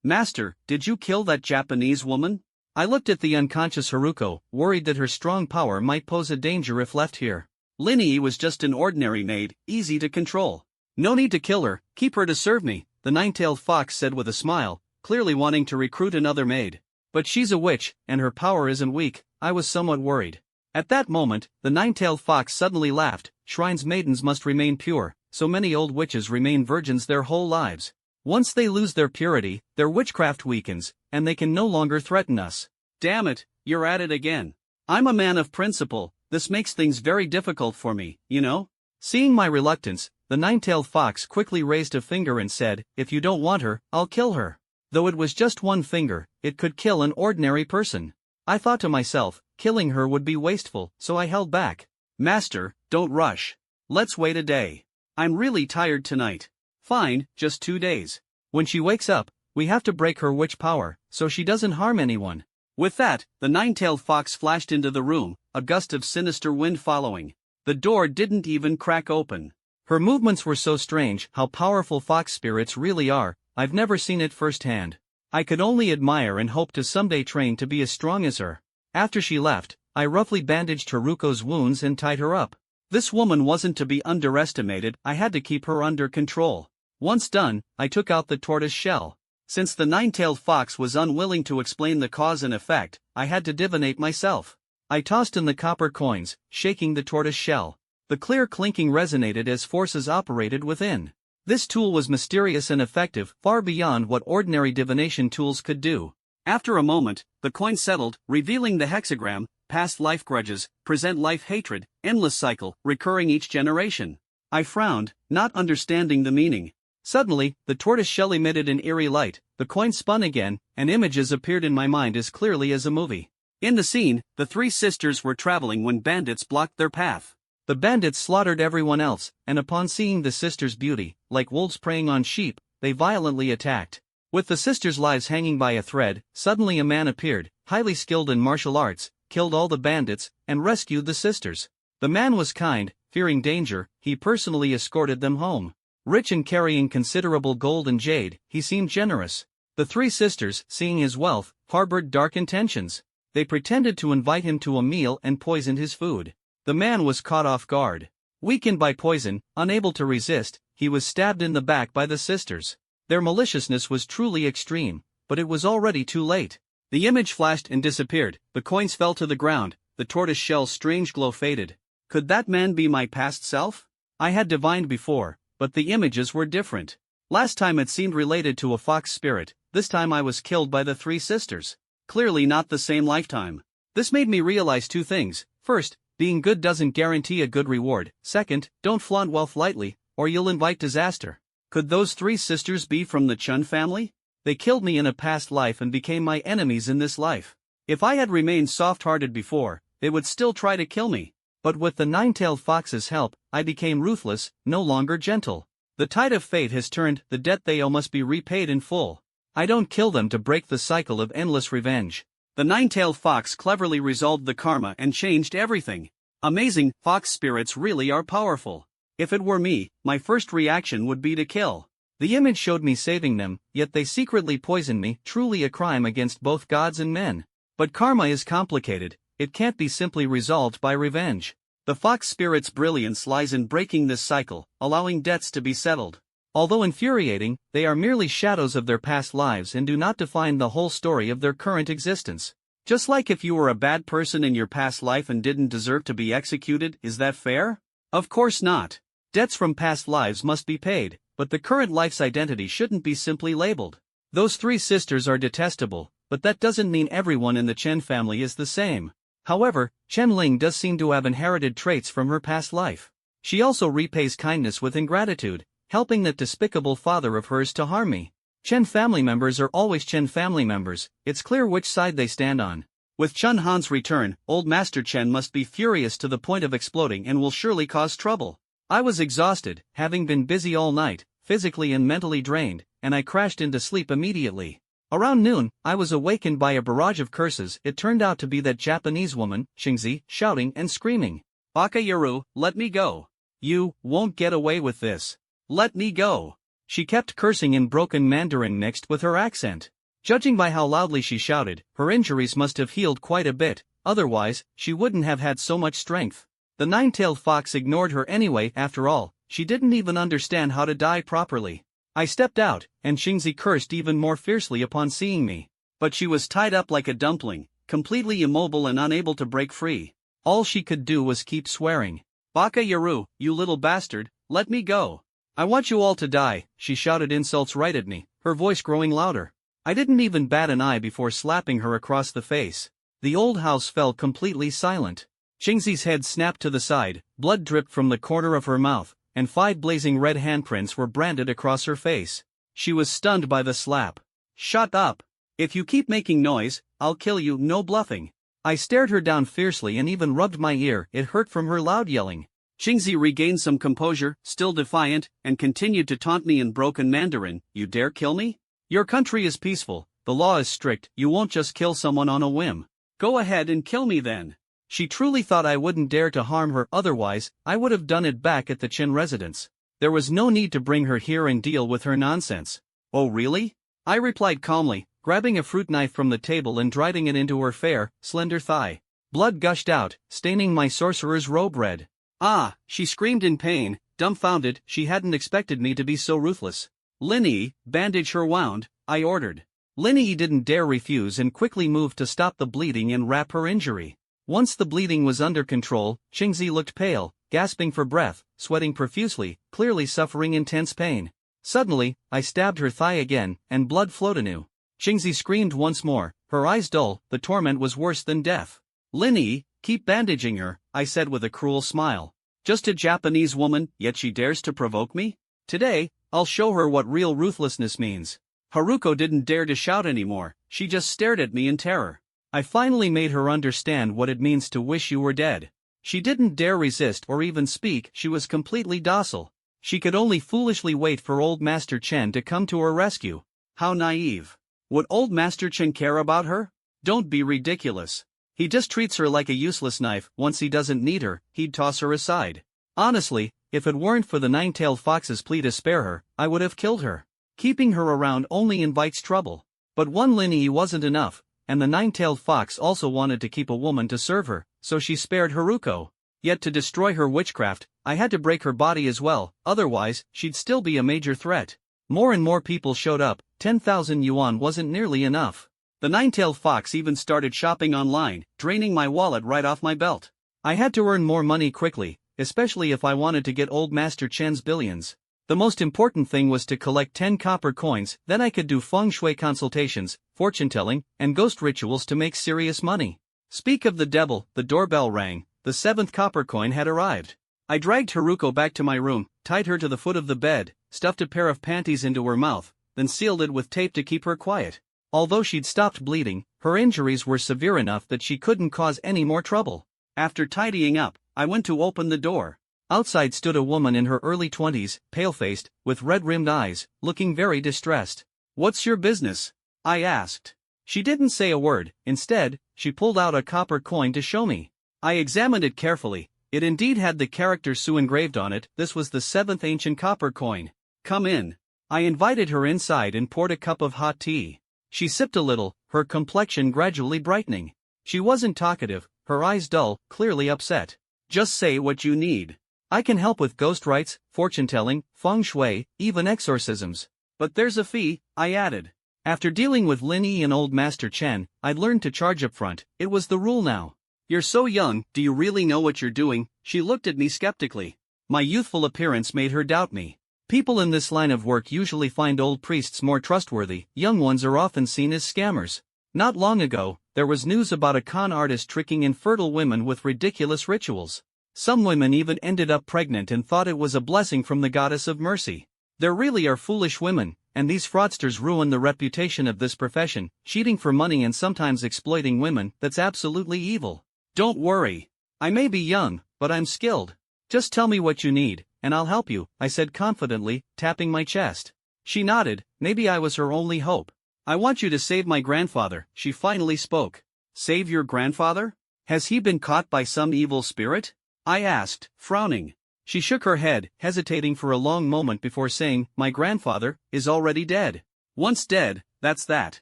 Master, did you kill that Japanese woman? I looked at the unconscious Haruko, worried that her strong power might pose a danger if left here. Linny was just an ordinary maid, easy to control. No need to kill her, keep her to serve me, the 9-tailed fox said with a smile, clearly wanting to recruit another maid. But she's a witch, and her power isn't weak, I was somewhat worried. At that moment, the 9-tailed fox suddenly laughed. Shrines maidens must remain pure, so many old witches remain virgins their whole lives. Once they lose their purity, their witchcraft weakens, and they can no longer threaten us. Damn it, you're at it again. I'm a man of principle, this makes things very difficult for me, you know? Seeing my reluctance, the 9-tailed fox quickly raised a finger and said, if you don't want her, I'll kill her. Though it was just one finger, it could kill an ordinary person. I thought to myself, killing her would be wasteful, so I held back. Master, don't rush. Let's wait a day. I'm really tired tonight. Fine, just 2 days. When she wakes up, we have to break her witch power, so she doesn't harm anyone. With that, the 9-tailed fox flashed into the room, a gust of sinister wind following. The door didn't even crack open. Her movements were so strange, how powerful fox spirits really are, I've never seen it firsthand. I could only admire and hope to someday train to be as strong as her. After she left, I roughly bandaged Haruko's wounds and tied her up. This woman wasn't to be underestimated, I had to keep her under control. Once done, I took out the tortoise shell. Since the 9-tailed fox was unwilling to explain the cause and effect, I had to divinate myself. I tossed in the copper coins, shaking the tortoise shell. The clear clinking resonated as forces operated within. This tool was mysterious and effective, far beyond what ordinary divination tools could do. After a moment, the coin settled, revealing the hexagram: past life grudges, present life hatred, endless cycle, recurring each generation. I frowned, not understanding the meaning. Suddenly, the tortoise shell emitted an eerie light, the coin spun again, and images appeared in my mind as clearly as a movie. In the scene, the 3 sisters were traveling when bandits blocked their path. The bandits slaughtered everyone else, and upon seeing the sisters' beauty, like wolves preying on sheep, they violently attacked. With the sisters' lives hanging by a thread, suddenly a man appeared, highly skilled in martial arts, killed all the bandits, and rescued the sisters. The man was kind, fearing danger, he personally escorted them home. Rich and carrying considerable gold and jade, he seemed generous. The three sisters, seeing his wealth, harbored dark intentions. They pretended to invite him to a meal and poisoned his food. The man was caught off guard. Weakened by poison, unable to resist, he was stabbed in the back by the sisters. Their maliciousness was truly extreme, but it was already too late. The image flashed and disappeared, the coins fell to the ground, the tortoise shell's strange glow faded. Could that man be my past self? I had divined before, but the images were different. Last time it seemed related to a fox spirit, this time I was killed by the three sisters. Clearly not the same lifetime. This made me realize two things. First, being good doesn't guarantee a good reward. Second, don't flaunt wealth lightly, or you'll invite disaster. Could those three sisters be from the Chun family? They killed me in a past life and became my enemies in this life. If I had remained soft-hearted before, they would still try to kill me. But with the nine-tailed fox's help, I became ruthless, no longer gentle. The tide of fate has turned, the debt they owe must be repaid in full. I don't kill them to break the cycle of endless revenge. The nine-tailed fox cleverly resolved the karma and changed everything. Amazing, fox spirits really are powerful. If it were me, my first reaction would be to kill. The image showed me saving them, yet they secretly poisoned me, truly a crime against both gods and men. But karma is complicated, it can't be simply resolved by revenge. The fox spirit's brilliance lies in breaking this cycle, allowing debts to be settled. Although infuriating, they are merely shadows of their past lives and do not define the whole story of their current existence. Just like if you were a bad person in your past life and didn't deserve to be executed, is that fair? Of course not. Debts from past lives must be paid, but the current life's identity shouldn't be simply labeled. Those three sisters are detestable, but that doesn't mean everyone in the Chen family is the same. However, Chen Ling does seem to have inherited traits from her past life. She also repays kindness with ingratitude, helping that despicable father of hers to harm me. Chen family members are always Chen family members, it's clear which side they stand on. With Chun Han's return, old Master Chen must be furious to the point of exploding and will surely cause trouble. I was exhausted, having been busy all night, physically and mentally drained, and I crashed into sleep immediately. Around noon, I was awakened by a barrage of curses. It turned out to be that Japanese woman, Xingzi, shouting and screaming. "Baka Yaru, let me go. You won't get away with this. Let me go." She kept cursing in broken Mandarin mixed with her accent. Judging by how loudly she shouted, her injuries must have healed quite a bit, otherwise, she wouldn't have had so much strength. The nine-tailed fox ignored her anyway. After all, she didn't even understand how to die properly. I stepped out, and Xingzi cursed even more fiercely upon seeing me. But she was tied up like a dumpling, completely immobile and unable to break free. All she could do was keep swearing. "Baka Yaru, you little bastard, let me go. I want you all to die," she shouted insults right at me, her voice growing louder. I didn't even bat an eye before slapping her across the face. The old house fell completely silent. Xingzi's head snapped to the side, blood dripped from the corner of her mouth, and 5 blazing red handprints were branded across her face. She was stunned by the slap. "Shut up. If you keep making noise, I'll kill you, no bluffing." I stared her down fiercely and even rubbed my ear. It hurt from her loud yelling. Xingzi regained some composure, still defiant, and continued to taunt me in broken Mandarin. "You dare kill me? Your country is peaceful, the law is strict, you won't just kill someone on a whim. Go ahead and kill me then." She truly thought I wouldn't dare to harm her, otherwise, I would have done it back at the Qin residence. There was no need to bring her here and deal with her nonsense. "Oh really?" I replied calmly, grabbing a fruit knife from the table and driving it into her fair, slender thigh. Blood gushed out, staining my sorcerer's robe red. "Ah!" she screamed in pain, dumbfounded. She hadn't expected me to be so ruthless. "Linny, bandage her wound," I ordered. Linny didn't dare refuse and quickly moved to stop the bleeding and wrap her injury. Once the bleeding was under control, Xingzi looked pale, gasping for breath, sweating profusely, clearly suffering intense pain. Suddenly, I stabbed her thigh again, and blood flowed anew. Xingzi screamed once more, her eyes dull. The torment was worse than death. "Linny, keep bandaging her," I said with a cruel smile. "Just a Japanese woman, yet she dares to provoke me? Today, I'll show her what real ruthlessness means." Haruko didn't dare to shout anymore, she just stared at me in terror. I finally made her understand what it means to wish you were dead. She didn't dare resist or even speak. She was completely docile. She could only foolishly wait for old Master Chen to come to her rescue. How naive. Would old Master Chen care about her? Don't be ridiculous. He just treats her like a useless knife. Once he doesn't need her, he'd toss her aside. Honestly, if it weren't for the nine-tailed fox's plea to spare her, I would have killed her. Keeping her around only invites trouble. But one Linyi wasn't enough, and the nine-tailed fox also wanted to keep a woman to serve her, so she spared Haruko. Yet to destroy her witchcraft, I had to break her body as well, otherwise, she'd still be a major threat. More and more people showed up. 10,000 yuan wasn't nearly enough. The nine-tailed fox even started shopping online, draining my wallet right off my belt. I had to earn more money quickly, especially if I wanted to get old Master Chen's billions. The most important thing was to collect 10 copper coins, then I could do Feng Shui consultations, fortune-telling, and ghost rituals to make serious money. Speak of the devil, the doorbell rang, the 7th copper coin had arrived. I dragged Haruko back to my room, tied her to the foot of the bed, stuffed a pair of panties into her mouth, then sealed it with tape to keep her quiet. Although she'd stopped bleeding, her injuries were severe enough that she couldn't cause any more trouble. After tidying up, I went to open the door. Outside stood a woman in her early 20s, pale-faced, with red-rimmed eyes, looking very distressed. "What's your business?" I asked. She didn't say a word. Instead, she pulled out a copper coin to show me. I examined it carefully. It indeed had the character Su engraved on it. This was the 7th ancient copper coin. "Come in." I invited her inside and poured a cup of hot tea. She sipped a little, her complexion gradually brightening. She wasn't talkative, her eyes dull, clearly upset. "Just say what you need. I can help with ghost rites, fortune-telling, feng shui, even exorcisms. But there's a fee," I added. After dealing with Lin Yi and old Master Chen, I'd learned to charge up front. It was the rule now. "You're so young, do you really know what you're doing?" She looked at me skeptically. My youthful appearance made her doubt me. People in this line of work usually find old priests more trustworthy. Young ones are often seen as scammers. Not long ago, there was news about a con artist tricking infertile women with ridiculous rituals. Some women even ended up pregnant and thought it was a blessing from the goddess of mercy. There really are foolish women, and these fraudsters ruin the reputation of this profession, cheating for money and sometimes exploiting women. That's absolutely evil. "Don't worry. I may be young, but I'm skilled. Just tell me what you need, and I'll help you," I said confidently, tapping my chest. She nodded. Maybe I was her only hope. "I want you to save my grandfather," she finally spoke. "Save your grandfather? Has he been caught by some evil spirit?" I asked, frowning. She shook her head, hesitating for a long moment before saying, "My grandfather is already dead." "Once dead, that's that.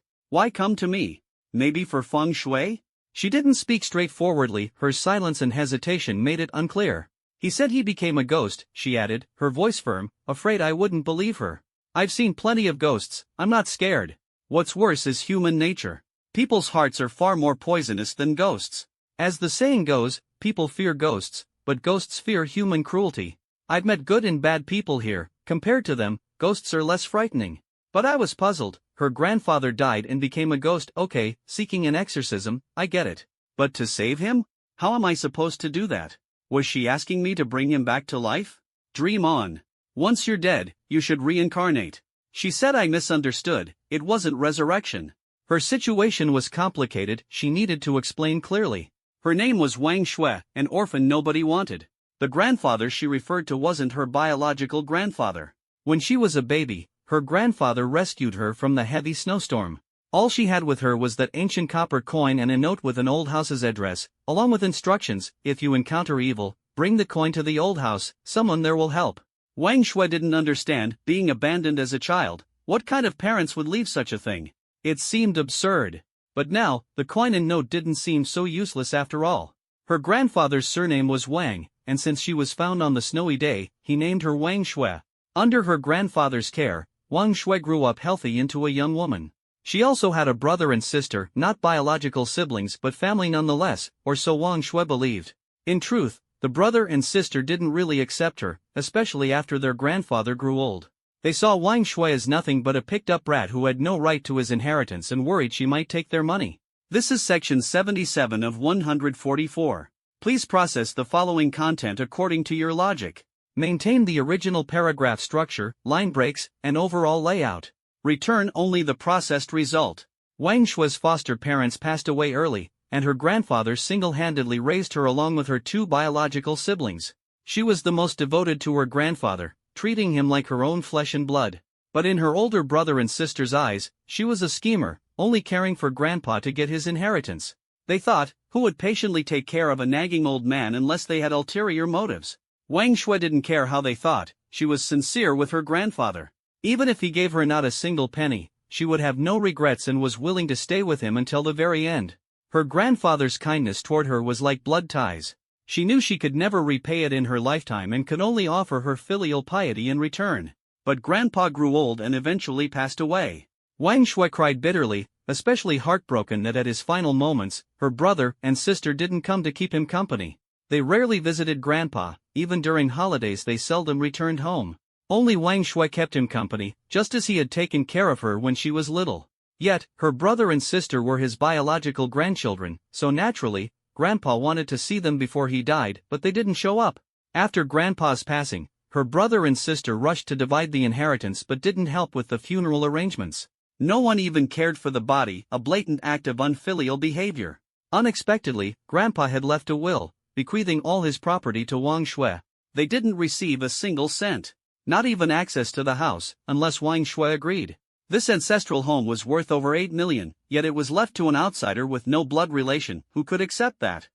Why come to me? Maybe for feng shui?" She didn't speak straightforwardly. Her silence and hesitation made it unclear. "He said he became a ghost," she added, her voice firm, afraid I wouldn't believe her. "I've seen plenty of ghosts. I'm not scared. What's worse is human nature. People's hearts are far more poisonous than ghosts. As the saying goes, people fear ghosts, but ghosts fear human cruelty. I've met good and bad people here. Compared to them, ghosts are less frightening." But I was puzzled. Her grandfather died and became a ghost. Okay, seeking an exorcism, I get it. But to save him? How am I supposed to do that? Was she asking me to bring him back to life? "Dream on. Once you're dead, you should reincarnate." She said. I misunderstood. It wasn't resurrection. Her situation was complicated. She needed to explain clearly. Her name was Wang Xue, an orphan nobody wanted. The grandfather she referred to wasn't her biological grandfather. When she was a baby, her grandfather rescued her from the heavy snowstorm. All she had with her was that ancient copper coin and a note with an old house's address, along with instructions: "If you encounter evil, bring the coin to the old house, someone there will help." Wang Xue didn't understand, being abandoned as a child. What kind of parents would leave such a thing? It seemed absurd. But now, the coin and note didn't seem so useless after all. Her grandfather's surname was Wang, and since she was found on the snowy day, he named her Wang Xue. Under her grandfather's care, Wang Xue grew up healthy into a young woman. She also had a brother and sister, not biological siblings but family nonetheless, or so Wang Xue believed. In truth, the brother and sister didn't really accept her, especially after their grandfather grew old. They saw Wang Xue as nothing but a picked-up brat who had no right to his inheritance and worried she might take their money. This is section 77 of 144. Please process the following content according to your logic. Maintain the original paragraph structure, line breaks, and overall layout. Return only the processed result. Wang Xue's foster parents passed away early, and her grandfather single-handedly raised her along with her 2 biological siblings. She was the most devoted to her grandfather, treating him like her own flesh and blood. But in her older brother and sister's eyes, she was a schemer, only caring for grandpa to get his inheritance. They thought, who would patiently take care of a nagging old man unless they had ulterior motives? Wang Xue didn't care how they thought, she was sincere with her grandfather. Even if he gave her not a single penny, she would have no regrets and was willing to stay with him until the very end. Her grandfather's kindness toward her was like blood ties. She knew she could never repay it in her lifetime and could only offer her filial piety in return. But Grandpa grew old and eventually passed away. Wang Xue cried bitterly, especially heartbroken that at his final moments, her brother and sister didn't come to keep him company. They rarely visited Grandpa, even during holidays they seldom returned home. Only Wang Xue kept him company, just as he had taken care of her when she was little. Yet, her brother and sister were his biological grandchildren, so naturally, Grandpa wanted to see them before he died, but they didn't show up. After Grandpa's passing, her brother and sister rushed to divide the inheritance but didn't help with the funeral arrangements. No one even cared for the body, a blatant act of unfilial behavior. Unexpectedly, Grandpa had left a will, bequeathing all his property to Wang Xue. They didn't receive a single cent. Not even access to the house, unless Wang Xue agreed. This ancestral home was worth over 8 million, yet it was left to an outsider with no blood relation who could accept that.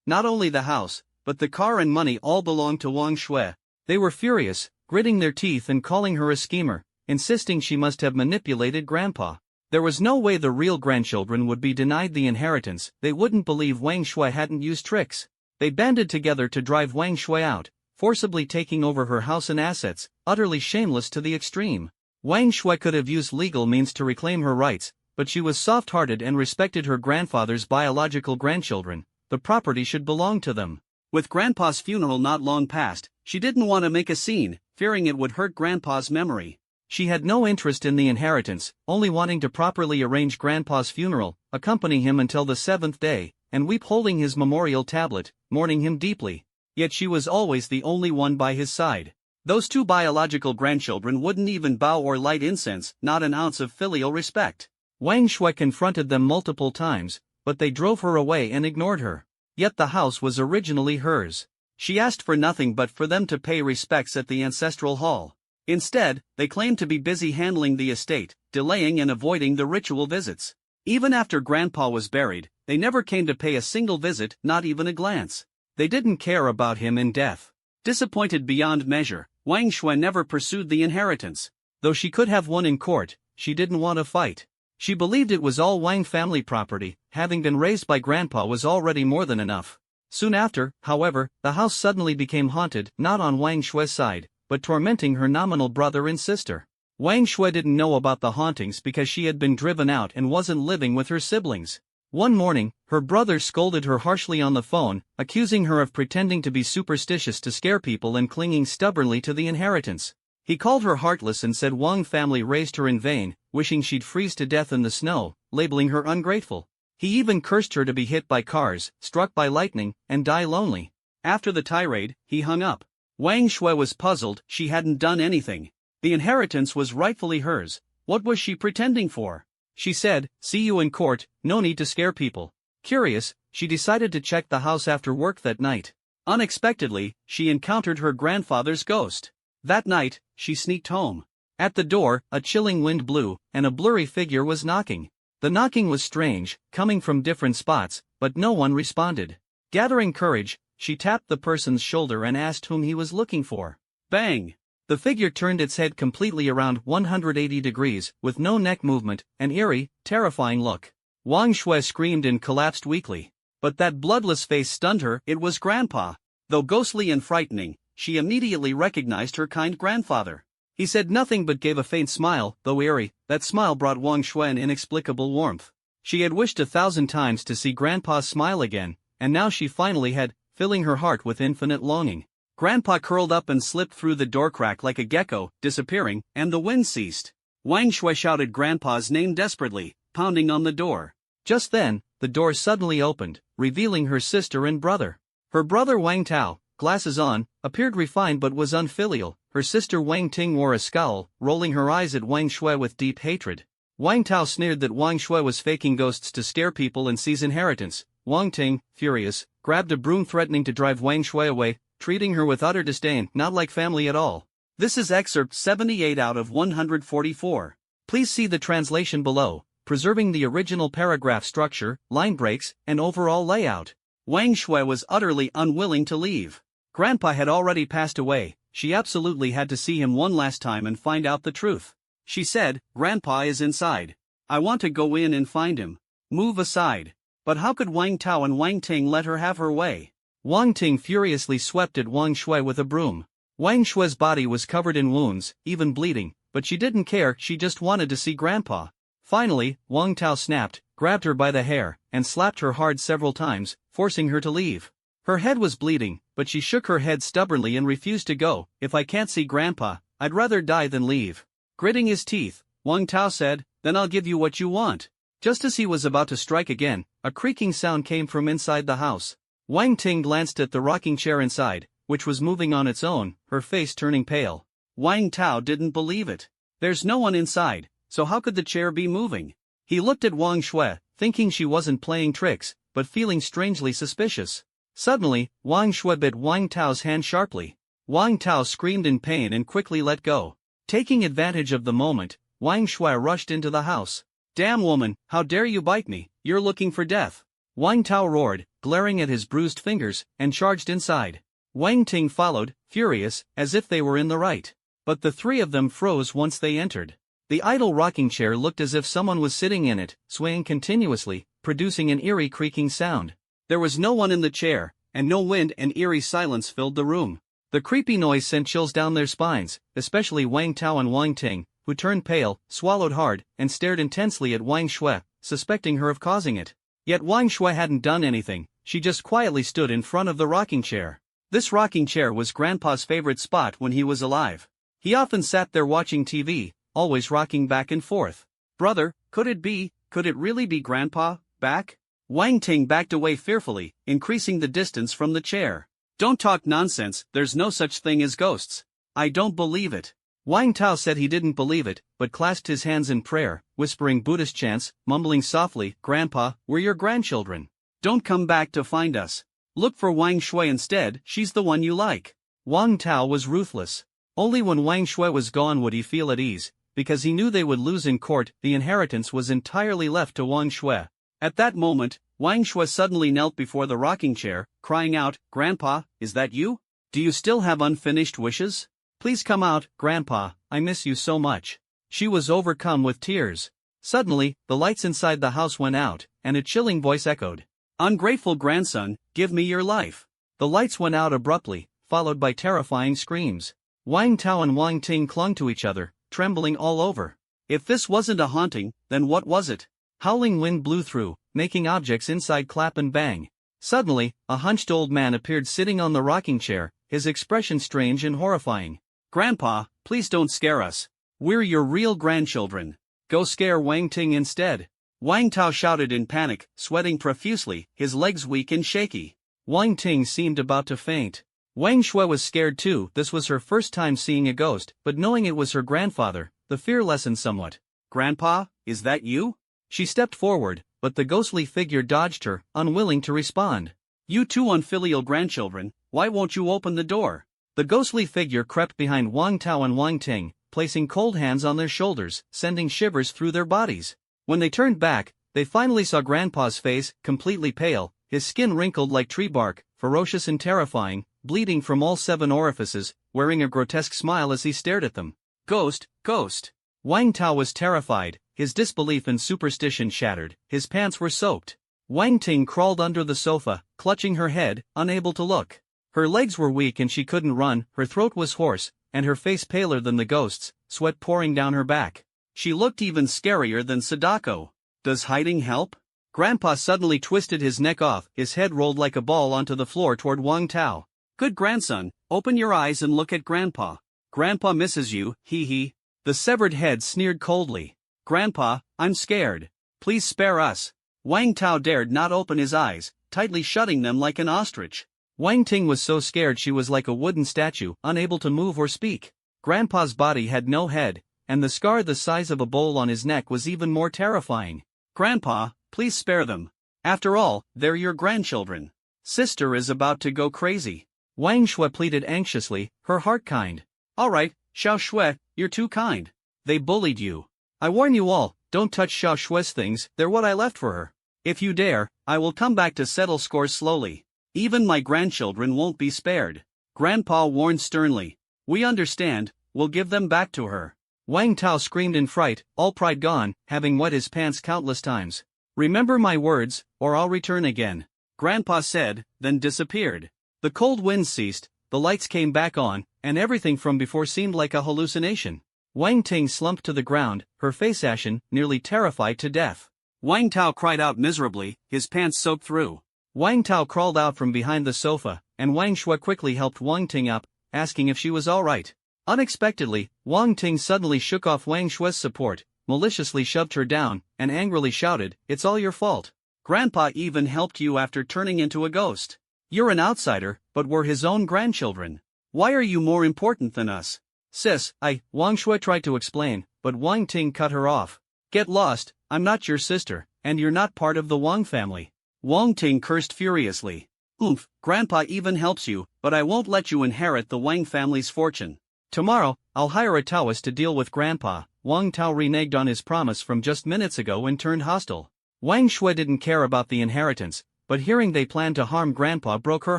Not only the house, but the car and money all belonged to Wang Xue. They were furious, gritting their teeth and calling her a schemer, insisting she must have manipulated Grandpa. There was no way the real grandchildren would be denied the inheritance. They wouldn't believe Wang Xue hadn't used tricks. They banded together to drive Wang Xue out, forcibly taking over her house and assets, utterly shameless to the extreme. Wang Xue could have used legal means to reclaim her rights, but she was soft-hearted and respected her grandfather's biological grandchildren. The property should belong to them. With Grandpa's funeral not long past, she didn't want to make a scene, fearing it would hurt Grandpa's memory. She had no interest in the inheritance, only wanting to properly arrange Grandpa's funeral, accompany him until the 7th day, and weep holding his memorial tablet, mourning him deeply. Yet she was always the only one by his side. Those two biological grandchildren wouldn't even bow or light incense, not an ounce of filial respect. Wang Xue confronted them multiple times, but they drove her away and ignored her. Yet the house was originally hers. She asked for nothing but for them to pay respects at the ancestral hall. Instead, they claimed to be busy handling the estate, delaying and avoiding the ritual visits. Even after Grandpa was buried, they never came to pay a single visit, not even a glance. They didn't care about him in death. Disappointed beyond measure, Wang Xue never pursued the inheritance. Though she could have won in court, she didn't want to fight. She believed it was all Wang family property, having been raised by Grandpa was already more than enough. Soon after, however, the house suddenly became haunted, not on Wang Xue's side, but tormenting her nominal brother and sister. Wang Xue didn't know about the hauntings because she had been driven out and wasn't living with her siblings. One morning, her brother scolded her harshly on the phone, accusing her of pretending to be superstitious to scare people and clinging stubbornly to the inheritance. He called her heartless and said Wang family raised her in vain, wishing she'd freeze to death in the snow, labeling her ungrateful. He even cursed her to be hit by cars, struck by lightning, and die lonely. After the tirade, he hung up. Wang Xue was puzzled. She hadn't done anything. The inheritance was rightfully hers. What was she pretending for? She said, "See you in court, no need to scare people." Curious, she decided to check the house after work that night. Unexpectedly, she encountered her grandfather's ghost. That night, she sneaked home. At the door, a chilling wind blew, and a blurry figure was knocking. The knocking was strange, coming from different spots, but no one responded. Gathering courage, she tapped the person's shoulder and asked whom he was looking for. Bang! The figure turned its head completely around 180 degrees, with no neck movement, an eerie, terrifying look. Wang Xue screamed and collapsed weakly. But that bloodless face stunned her. It was Grandpa. Though ghostly and frightening, she immediately recognized her kind grandfather. He said nothing but gave a faint smile, though eerie. That smile brought Wang Xue an inexplicable warmth. She had wished 1,000 times to see Grandpa's smile again, and now she finally had, filling her heart with infinite longing. Grandpa curled up and slipped through the door crack like a gecko, disappearing, and the wind ceased. Wang Xue shouted Grandpa's name desperately, pounding on the door. Just then, the door suddenly opened, revealing her sister and brother. Her brother Wang Tao, glasses on, appeared refined but was unfilial. Her sister Wang Ting wore a scowl, rolling her eyes at Wang Xue with deep hatred. Wang Tao sneered that Wang Xue was faking ghosts to scare people and seize inheritance. Wang Ting, furious, grabbed a broom threatening to drive Wang Xue away, treating her with utter disdain, not like family at all. This is excerpt 78 out of 144. Please see the translation below, preserving the original paragraph structure, line breaks, and overall layout. Wang Xue was utterly unwilling to leave. Grandpa had already passed away. She absolutely had to see him one last time and find out the truth. She said, "Grandpa is inside. I want to go in and find him. Move aside." But how could Wang Tao and Wang Ting let her have her way? Wang Ting furiously swept at Wang Xue with a broom. Wang Xue's body was covered in wounds, even bleeding, but she didn't care, she just wanted to see Grandpa. Finally, Wang Tao snapped, grabbed her by the hair, and slapped her hard several times, forcing her to leave. Her head was bleeding, but she shook her head stubbornly and refused to go. "If I can't see Grandpa, I'd rather die than leave." Gritting his teeth, Wang Tao said, "Then I'll give you what you want." Just as he was about to strike again, a creaking sound came from inside the house. Wang Ting glanced at the rocking chair inside, which was moving on its own, her face turning pale. Wang Tao didn't believe it. There's no one inside, so how could the chair be moving? He looked at Wang Xue, thinking she wasn't playing tricks, but feeling strangely suspicious. Suddenly, Wang Xue bit Wang Tao's hand sharply. Wang Tao screamed in pain and quickly let go. Taking advantage of the moment, Wang Xue rushed into the house. "Damn woman, how dare you bite me, you're looking for death." Wang Tao roared, glaring at his bruised fingers, and charged inside. Wang Ting followed, furious, as if they were in the right. But the three of them froze once they entered. The idle rocking chair looked as if someone was sitting in it, swaying continuously, producing an eerie creaking sound. There was no one in the chair, and no wind, and eerie silence filled the room. The creepy noise sent chills down their spines, especially Wang Tao and Wang Ting, who turned pale, swallowed hard, and stared intensely at Wang Xue, suspecting her of causing it. Yet Wang Xue hadn't done anything, she just quietly stood in front of the rocking chair. This rocking chair was Grandpa's favorite spot when he was alive. He often sat there watching TV, always rocking back and forth. "Brother, could it really be Grandpa, back?" Wang Ting backed away fearfully, increasing the distance from the chair. "Don't talk nonsense, there's no such thing as ghosts. I don't believe it." Wang Tao said he didn't believe it, but clasped his hands in prayer, whispering Buddhist chants, mumbling softly, "Grandpa, we're your grandchildren. Don't come back to find us. Look for Wang Xue instead, she's the one you like." Wang Tao was ruthless. Only when Wang Xue was gone would he feel at ease, because he knew they would lose in court. The inheritance was entirely left to Wang Xue. At that moment, Wang Xue suddenly knelt before the rocking chair, crying out, "Grandpa, is that you? Do you still have unfinished wishes? Please come out, Grandpa, I miss you so much." She was overcome with tears. Suddenly, the lights inside the house went out, and a chilling voice echoed, "Ungrateful grandson, give me your life." The lights went out abruptly, followed by terrifying screams. Wang Tao and Wang Ting clung to each other, trembling all over. If this wasn't a haunting, then what was it? Howling wind blew through, making objects inside clap and bang. Suddenly, a hunched old man appeared sitting on the rocking chair, his expression strange and horrifying. "Grandpa, please don't scare us. We're your real grandchildren. Go scare Wang Ting instead." Wang Tao shouted in panic, sweating profusely, his legs weak and shaky. Wang Ting seemed about to faint. Wang Xue was scared too. This was her first time seeing a ghost, but knowing it was her grandfather, the fear lessened somewhat. "Grandpa, is that you?" She stepped forward, but the ghostly figure dodged her, unwilling to respond. "You two unfilial grandchildren, why won't you open the door?" The ghostly figure crept behind Wang Tao and Wang Ting, placing cold hands on their shoulders, sending shivers through their bodies. When they turned back, they finally saw Grandpa's face, completely pale, his skin wrinkled like tree bark, ferocious and terrifying, bleeding from all 7 orifices, wearing a grotesque smile as he stared at them. "Ghost, ghost." Wang Tao was terrified, his disbelief and superstition shattered, his pants were soaked. Wang Ting crawled under the sofa, clutching her head, unable to look. Her legs were weak and she couldn't run, her throat was hoarse, and her face paler than the ghost's, sweat pouring down her back. She looked even scarier than Sadako. "Does hiding help?" Grandpa suddenly twisted his neck off, his head rolled like a ball onto the floor toward Wang Tao. "Good grandson, open your eyes and look at Grandpa. Grandpa misses you, hee hee." The severed head sneered coldly. "Grandpa, I'm scared. Please spare us." Wang Tao dared not open his eyes, tightly shutting them like an ostrich. Wang Ting was so scared she was like a wooden statue, unable to move or speak. Grandpa's body had no head, and the scar the size of a bowl on his neck was even more terrifying. "Grandpa, please spare them. After all, they're your grandchildren. Sister is about to go crazy." Wang Xue pleaded anxiously, her heart kind. "All right, Xiao Xue, you're too kind. They bullied you. I warn you all, don't touch Xiao Xue's things, they're what I left for her. If you dare, I will come back to settle scores slowly. Even my grandchildren won't be spared." Grandpa warned sternly. We understand, we'll give them back to her. Wang Tao screamed in fright, all pride gone, having wet his pants countless times. Remember my words, or I'll return again, Grandpa said, then disappeared. The cold wind ceased, the lights came back on, and everything from before seemed like a hallucination. Wang Ting slumped to the ground, her face ashen, nearly terrified to death. Wang Tao cried out miserably, his pants soaked through. Wang Tao crawled out from behind the sofa, and Wang Xue quickly helped Wang Ting up, asking if she was all right. Unexpectedly, Wang Ting suddenly shook off Wang Xue's support, maliciously shoved her down, and angrily shouted, "It's all your fault. Grandpa even helped you after turning into a ghost. You're an outsider, but we're his own grandchildren. Why are you more important than us?" "Sis, Wang Xue tried to explain, but Wang Ting cut her off. "Get lost, I'm not your sister, and you're not part of the Wang family." Wang Ting cursed furiously. "Oomph, Grandpa even helps you, but I won't let you inherit the Wang family's fortune. Tomorrow, I'll hire a Taoist to deal with Grandpa." Wang Tao reneged on his promise from just minutes ago and turned hostile. Wang Xue didn't care about the inheritance, but hearing they planned to harm Grandpa broke her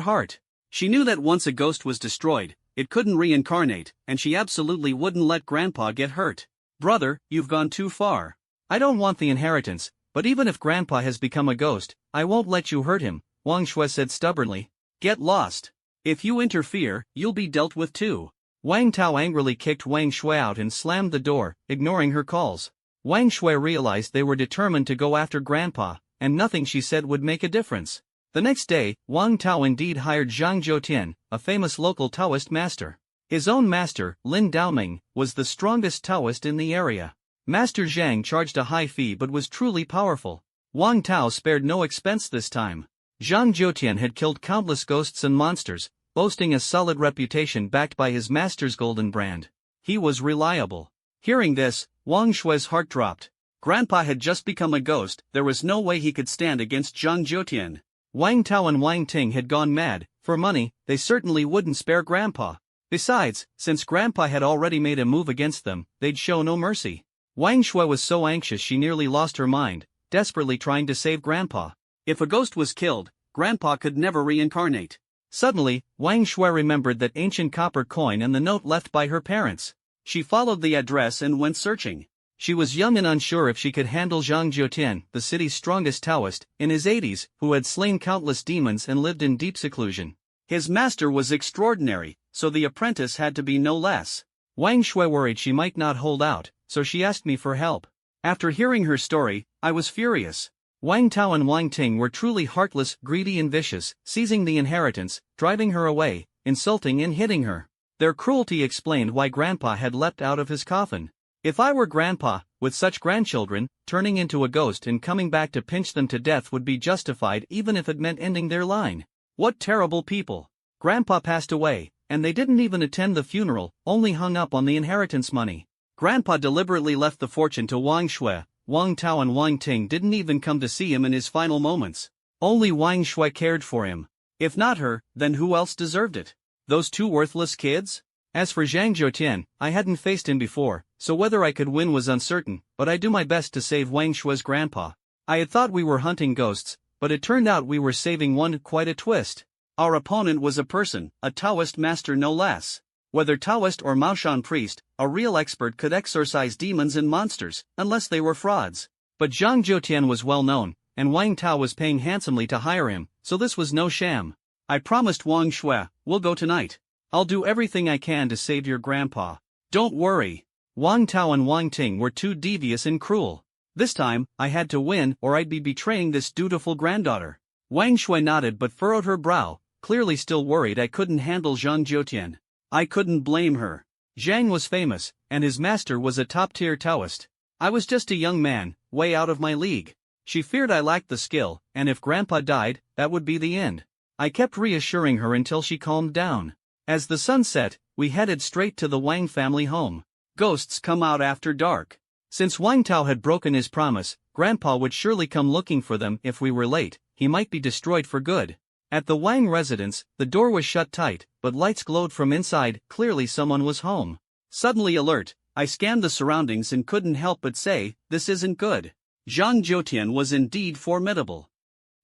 heart. She knew that once a ghost was destroyed, it couldn't reincarnate, and she absolutely wouldn't let Grandpa get hurt. "Brother, you've gone too far. I don't want the inheritance, but even if Grandpa has become a ghost, I won't let you hurt him," Wang Xue said stubbornly. "Get lost. If you interfere, you'll be dealt with too." Wang Tao angrily kicked Wang Xue out and slammed the door, ignoring her calls. Wang Xue realized they were determined to go after Grandpa, and nothing she said would make a difference. The next day, Wang Tao indeed hired Zhang Jiutian, a famous local Taoist master. His own master, Lin Daoming, was the strongest Taoist in the area. Master Zhang charged a high fee but was truly powerful. Wang Tao spared no expense this time. Zhang Jiutian had killed countless ghosts and monsters, boasting a solid reputation backed by his master's golden brand. He was reliable. Hearing this, Wang Xue's heart dropped. Grandpa had just become a ghost, there was no way he could stand against Zhang Jiutian. Wang Tao and Wang Ting had gone mad. For money, they certainly wouldn't spare Grandpa. Besides, since Grandpa had already made a move against them, they'd show no mercy. Wang Xue was so anxious she nearly lost her mind, desperately trying to save Grandpa. If a ghost was killed, Grandpa could never reincarnate. Suddenly, Wang Xue remembered that ancient copper coin and the note left by her parents. She followed the address and went searching. She was young and unsure if she could handle Zhang Jiutian, the city's strongest Taoist, in his 80s, who had slain countless demons and lived in deep seclusion. His master was extraordinary, so the apprentice had to be no less. Wang Xue worried she might not hold out, so she asked me for help. After hearing her story, I was furious. Wang Tao and Wang Ting were truly heartless, greedy and vicious, seizing the inheritance, driving her away, insulting and hitting her. Their cruelty explained why Grandpa had leapt out of his coffin. If I were Grandpa, with such grandchildren, turning into a ghost and coming back to pinch them to death would be justified even if it meant ending their line. What terrible people. Grandpa passed away, and they didn't even attend the funeral, only hung up on the inheritance money. Grandpa deliberately left the fortune to Wang Xue. Wang Tao and Wang Ting didn't even come to see him in his final moments. Only Wang Xue cared for him. If not her, then who else deserved it? Those two worthless kids? As for Zhang Jiutian, I hadn't faced him before, so whether I could win was uncertain, but I do my best to save Wang Xue's grandpa. I had thought we were hunting ghosts, but it turned out we were saving one. Quite a twist. Our opponent was a person, a Taoist master no less. Whether Taoist or Maoshan priest, a real expert could exorcise demons and monsters, unless they were frauds. But Zhang Jiutian was well known, and Wang Tao was paying handsomely to hire him, so this was no sham. I promised Wang Xue, we'll go tonight. I'll do everything I can to save your grandpa. Don't worry. Wang Tao and Wang Ting were too devious and cruel. This time, I had to win or I'd be betraying this dutiful granddaughter. Wang Xue nodded but furrowed her brow, clearly still worried I couldn't handle Zhang Jiutian. I couldn't blame her. Zhang was famous, and his master was a top-tier Taoist. I was just a young man, way out of my league. She feared I lacked the skill, and if Grandpa died, that would be the end. I kept reassuring her until she calmed down. As the sun set, we headed straight to the Wang family home. Ghosts come out after dark. Since Wang Tao had broken his promise, Grandpa would surely come looking for them. If we were late, he might be destroyed for good. At the Wang residence, the door was shut tight, but lights glowed from inside. Clearly someone was home. Suddenly alert, I scanned the surroundings and couldn't help but say, this isn't good. Zhang Jiutian was indeed formidable.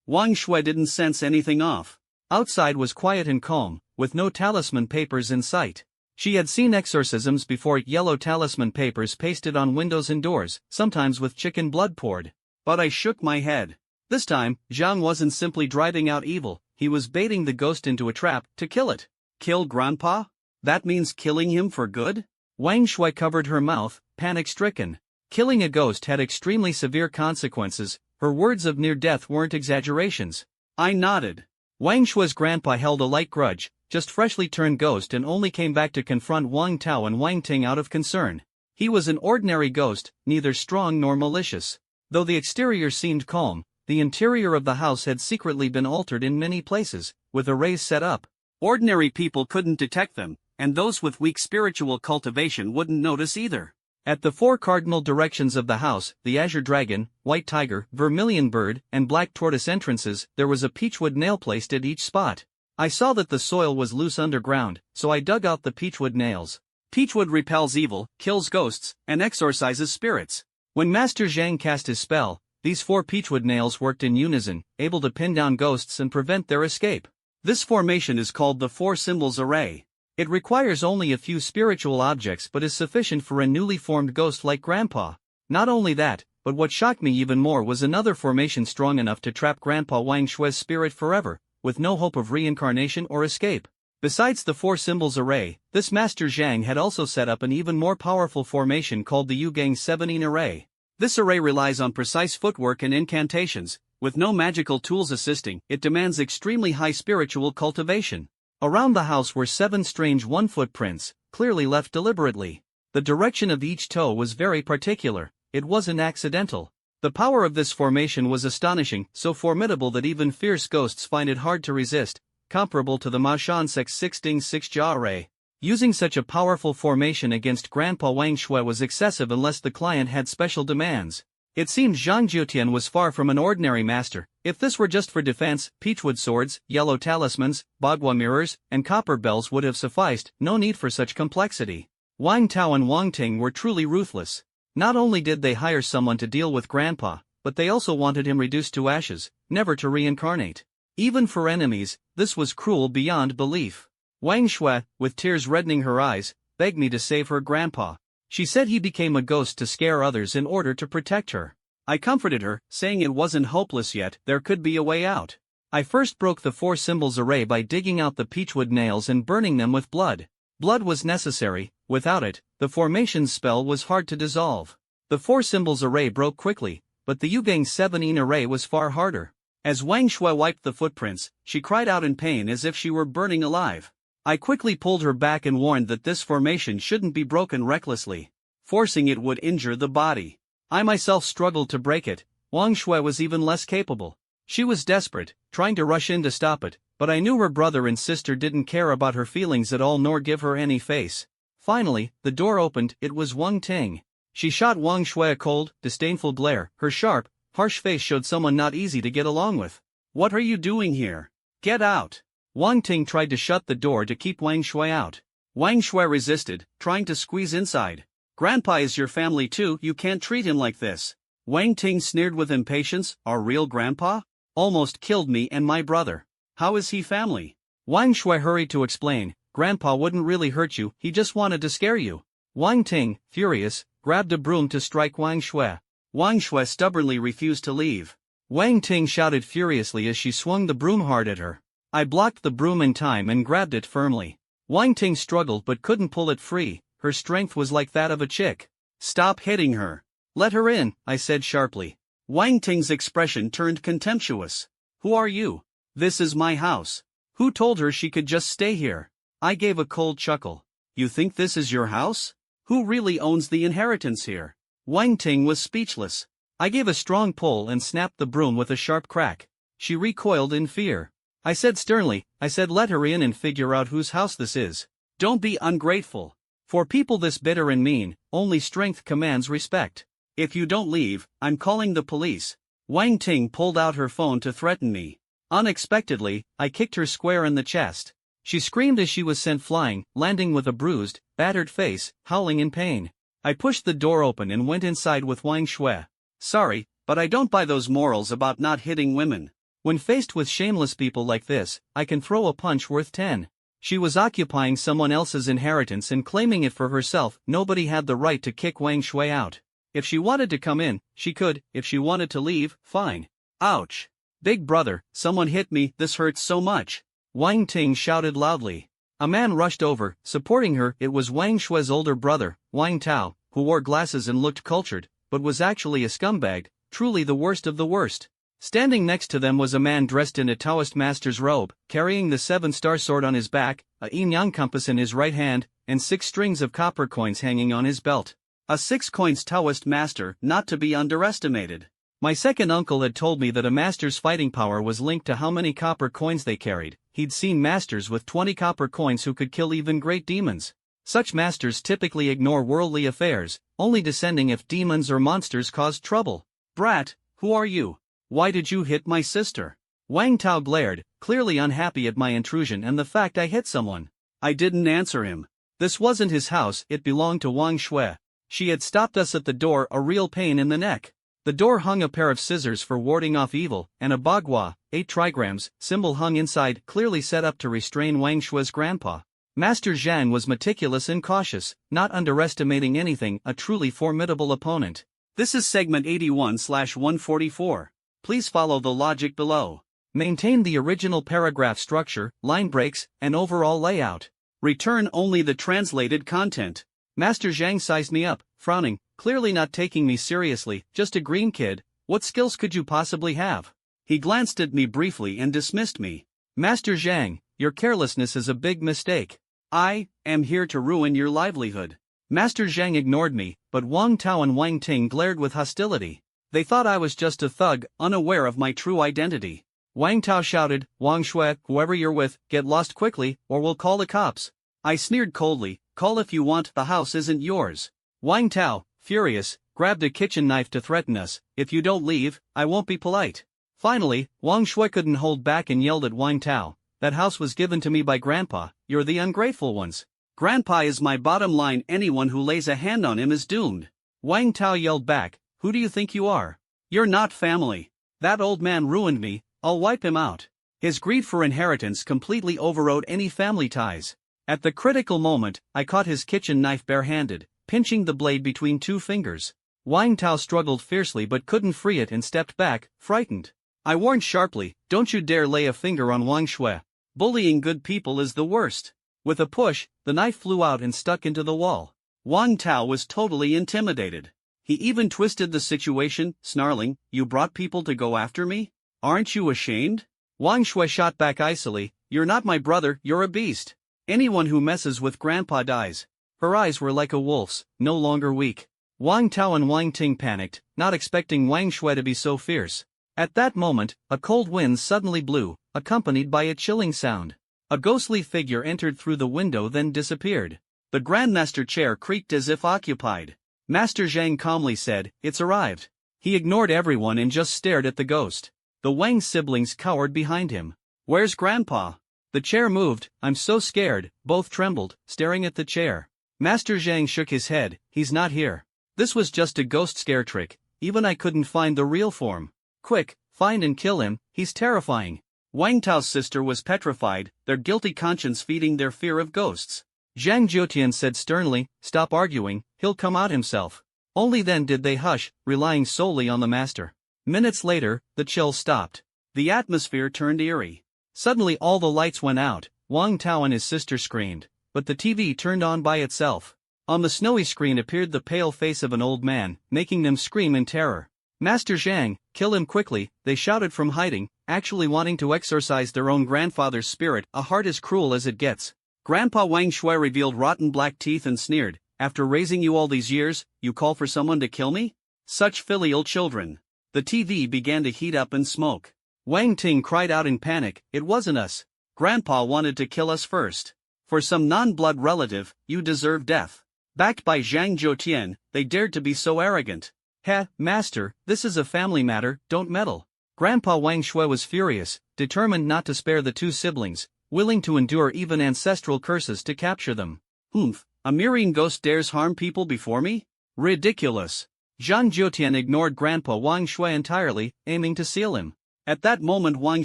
Wang Xue didn't sense anything off. Outside was quiet and calm, with no talisman papers in sight. She had seen exorcisms before, yellow talisman papers pasted on windows and doors, sometimes with chicken blood poured. But I shook my head. This time, Zhang wasn't simply driving out evil, he was baiting the ghost into a trap to kill it. Kill Grandpa? That means killing him for good? Wang Xue covered her mouth, panic-stricken. Killing a ghost had extremely severe consequences, her words of near death weren't exaggerations. I nodded. Wang Xue's grandpa held a light grudge, just freshly turned ghost, and only came back to confront Wang Tao and Wang Ting out of concern. He was an ordinary ghost, neither strong nor malicious. Though the exterior seemed calm, the interior of the house had secretly been altered in many places, with arrays set up. Ordinary people couldn't detect them, and those with weak spiritual cultivation wouldn't notice either. At the 4 cardinal directions of the house, the azure dragon, white tiger, vermilion bird, and black tortoise entrances, there was a peachwood nail placed at each spot. I saw that the soil was loose underground, so I dug out the peachwood nails. Peachwood repels evil, kills ghosts, and exorcises spirits. When Master Zhang cast his spell, these 4 peachwood nails worked in unison, able to pin down ghosts and prevent their escape. This formation is called the 4 symbols array. It requires only a few spiritual objects but is sufficient for a newly formed ghost like Grandpa. Not only that, but what shocked me even more was another formation strong enough to trap Grandpa Wang Xue's spirit forever, with no hope of reincarnation or escape. Besides the 4 symbols array, this Master Zhang had also set up an even more powerful formation called the Yugang 17 array. This array relies on precise footwork and incantations. With no magical tools assisting, it demands extremely high spiritual cultivation. Around the house were 7 strange 1 footprints, clearly left deliberately. The direction of each toe was very particular, it wasn't accidental. The power of this formation was astonishing, so formidable that even fierce ghosts find it hard to resist, comparable to the Ma Shan 16 6-jaw array. Using such a powerful formation against Grandpa Wang Xue was excessive unless the client had special demands. It seemed Zhang Jiutian was far from an ordinary master. If this were just for defense, peachwood swords, yellow talismans, bagua mirrors, and copper bells would have sufficed, no need for such complexity. Wang Tao and Wang Ting were truly ruthless. Not only did they hire someone to deal with Grandpa, but they also wanted him reduced to ashes, never to reincarnate. Even for enemies, this was cruel beyond belief. Wang Xue, with tears reddening her eyes, begged me to save her Grandpa. She said he became a ghost to scare others in order to protect her. I comforted her, saying it wasn't hopeless yet, there could be a way out. I first broke the 4 symbols array by digging out the peachwood nails and burning them with blood. Blood was necessary, without it, the formation's spell was hard to dissolve. The 4 symbols array broke quickly, but the Yugang 17 array was far harder. As Wang Xue wiped the footprints, she cried out in pain as if she were burning alive. I quickly pulled her back and warned that this formation shouldn't be broken recklessly. Forcing it would injure the body. I myself struggled to break it. Wang Xue was even less capable. She was desperate, trying to rush in to stop it, but I knew her brother and sister didn't care about her feelings at all nor give her any face. Finally, the door opened, it was Wang Ting. She shot Wang Xue a cold, disdainful glare, her sharp, harsh face showed someone not easy to get along with. What are you doing here? Get out! Wang Ting tried to shut the door to keep Wang Xue out. Wang Xue resisted, trying to squeeze inside. Grandpa is your family too, you can't treat him like this. Wang Ting sneered with impatience, our real grandpa? Almost killed me and my brother. How is he family? Wang Xue hurried to explain, Grandpa wouldn't really hurt you, he just wanted to scare you. Wang Ting, furious, grabbed a broom to strike Wang Xue. Wang Xue stubbornly refused to leave. Wang Ting shouted furiously as she swung the broom hard at her. I blocked the broom in time and grabbed it firmly. Wang Ting struggled but couldn't pull it free, her strength was like that of a chick. Stop hitting her. Let her in, I said sharply. Wang Ting's expression turned contemptuous. Who are you? This is my house. Who told her she could just stay here? I gave a cold chuckle. You think this is your house? Who really owns the inheritance here? Wang Ting was speechless. I gave a strong pull and snapped the broom with a sharp crack. She recoiled in fear. I said sternly, let her in and figure out whose house this is. Don't be ungrateful. For people this bitter and mean, only strength commands respect. If you don't leave, I'm calling the police. Wang Ting pulled out her phone to threaten me. Unexpectedly, I kicked her square in the chest. She screamed as she was sent flying, landing with a bruised, battered face, howling in pain. I pushed the door open and went inside with Wang Xue. Sorry, but I don't buy those morals about not hitting women. When faced with shameless people like this, I can throw a punch worth 10. She was occupying someone else's inheritance and claiming it for herself. Nobody had the right to kick Wang Xue out. If she wanted to come in, she could. If she wanted to leave, fine. Ouch. Big brother, someone hit me, this hurts so much. Wang Ting shouted loudly. A man rushed over, supporting her. It was Wang Xue's older brother, Wang Tao, who wore glasses and looked cultured, but was actually a scumbag, truly the worst of the worst. Standing next to them was a man dressed in a Taoist master's robe, carrying the 7-star sword on his back, a yin-yang compass in his right hand, and 6 strings of copper coins hanging on his belt. A 6-coins Taoist master, not to be underestimated. My second uncle had told me that a master's fighting power was linked to how many copper coins they carried. He'd seen masters with 20 copper coins who could kill even great demons. Such masters typically ignore worldly affairs, only descending if demons or monsters caused trouble. Brat, who are you? Why did you hit my sister? Wang Tao glared, clearly unhappy at my intrusion and the fact I hit someone. I didn't answer him. This wasn't his house, it belonged to Wang Xue. She had stopped us at the door, a real pain in the neck. The door hung a pair of scissors for warding off evil, and a bagua, 8 trigrams, symbol hung inside, clearly set up to restrain Wang Xue's grandpa. Master Zhang was meticulous and cautious, not underestimating anything, a truly formidable opponent. This is segment 81/144. Please follow the logic below. Maintain the original paragraph structure, line breaks, and overall layout. Return only the translated content. Master Zhang sized me up, frowning, clearly not taking me seriously. Just a green kid, what skills could you possibly have? He glanced at me briefly and dismissed me. Master Zhang, your carelessness is a big mistake. I am here to ruin your livelihood. Master Zhang ignored me, but Wang Tao and Wang Ting glared with hostility. They thought I was just a thug, unaware of my true identity. Wang Tao shouted, Wang Xue, whoever you're with, get lost quickly, or we'll call the cops. I sneered coldly, call if you want, the house isn't yours. Wang Tao, furious, grabbed a kitchen knife to threaten us. If you don't leave, I won't be polite. Finally, Wang Xue couldn't hold back and yelled at Wang Tao, that house was given to me by Grandpa, you're the ungrateful ones. Grandpa is my bottom line, anyone who lays a hand on him is doomed. Wang Tao yelled back, who do you think you are? You're not family. That old man ruined me, I'll wipe him out. His greed for inheritance completely overrode any family ties. At the critical moment, I caught his kitchen knife barehanded, pinching the blade between 2 fingers. Wang Tao struggled fiercely but couldn't free it and stepped back, frightened. I warned sharply, don't you dare lay a finger on Wang Xue. Bullying good people is the worst. With a push, the knife flew out and stuck into the wall. Wang Tao was totally intimidated. He even twisted the situation, snarling, you brought people to go after me? Aren't you ashamed? Wang Xue shot back icily, you're not my brother, you're a beast. Anyone who messes with Grandpa dies. Her eyes were like a wolf's, no longer weak. Wang Tao and Wang Ting panicked, not expecting Wang Xue to be so fierce. At that moment, a cold wind suddenly blew, accompanied by a chilling sound. A ghostly figure entered through the window then disappeared. The Grandmaster chair creaked as if occupied. Master Zhang calmly said, it's arrived. He ignored everyone and just stared at the ghost. The Wang siblings cowered behind him. Where's Grandpa? The chair moved, I'm so scared, both trembled, staring at the chair. Master Zhang shook his head, he's not here. This was just a ghost scare trick, even I couldn't find the real form. Quick, find and kill him, he's terrifying. Wang Tao's sister was petrified, their guilty conscience feeding their fear of ghosts. Zhang Jiutian said sternly, stop arguing, he'll come out himself. Only then did they hush, relying solely on the master. Minutes later, the chill stopped. The atmosphere turned eerie. Suddenly all the lights went out, Wang Tao and his sister screamed, but the TV turned on by itself. On the snowy screen appeared the pale face of an old man, making them scream in terror. Master Zhang, kill him quickly, they shouted from hiding, actually wanting to exorcise their own grandfather's spirit. A heart as cruel as it gets. Grandpa Wang Xue revealed rotten black teeth and sneered, after raising you all these years, you call for someone to kill me? Such filial children. The TV began to heat up and smoke. Wang Ting cried out in panic, it wasn't us. Grandpa wanted to kill us first. For some non-blood relative, you deserve death. Backed by Zhang Jiutian, they dared to be so arrogant. Heh, master, this is a family matter, don't meddle. Grandpa Wang Xue was furious, determined not to spare the 2 siblings, willing to endure even ancestral curses to capture them. A Mirian ghost dares harm people before me? Ridiculous. Zhang Jiutian ignored Grandpa Wang Xue entirely, aiming to seal him. At that moment Wang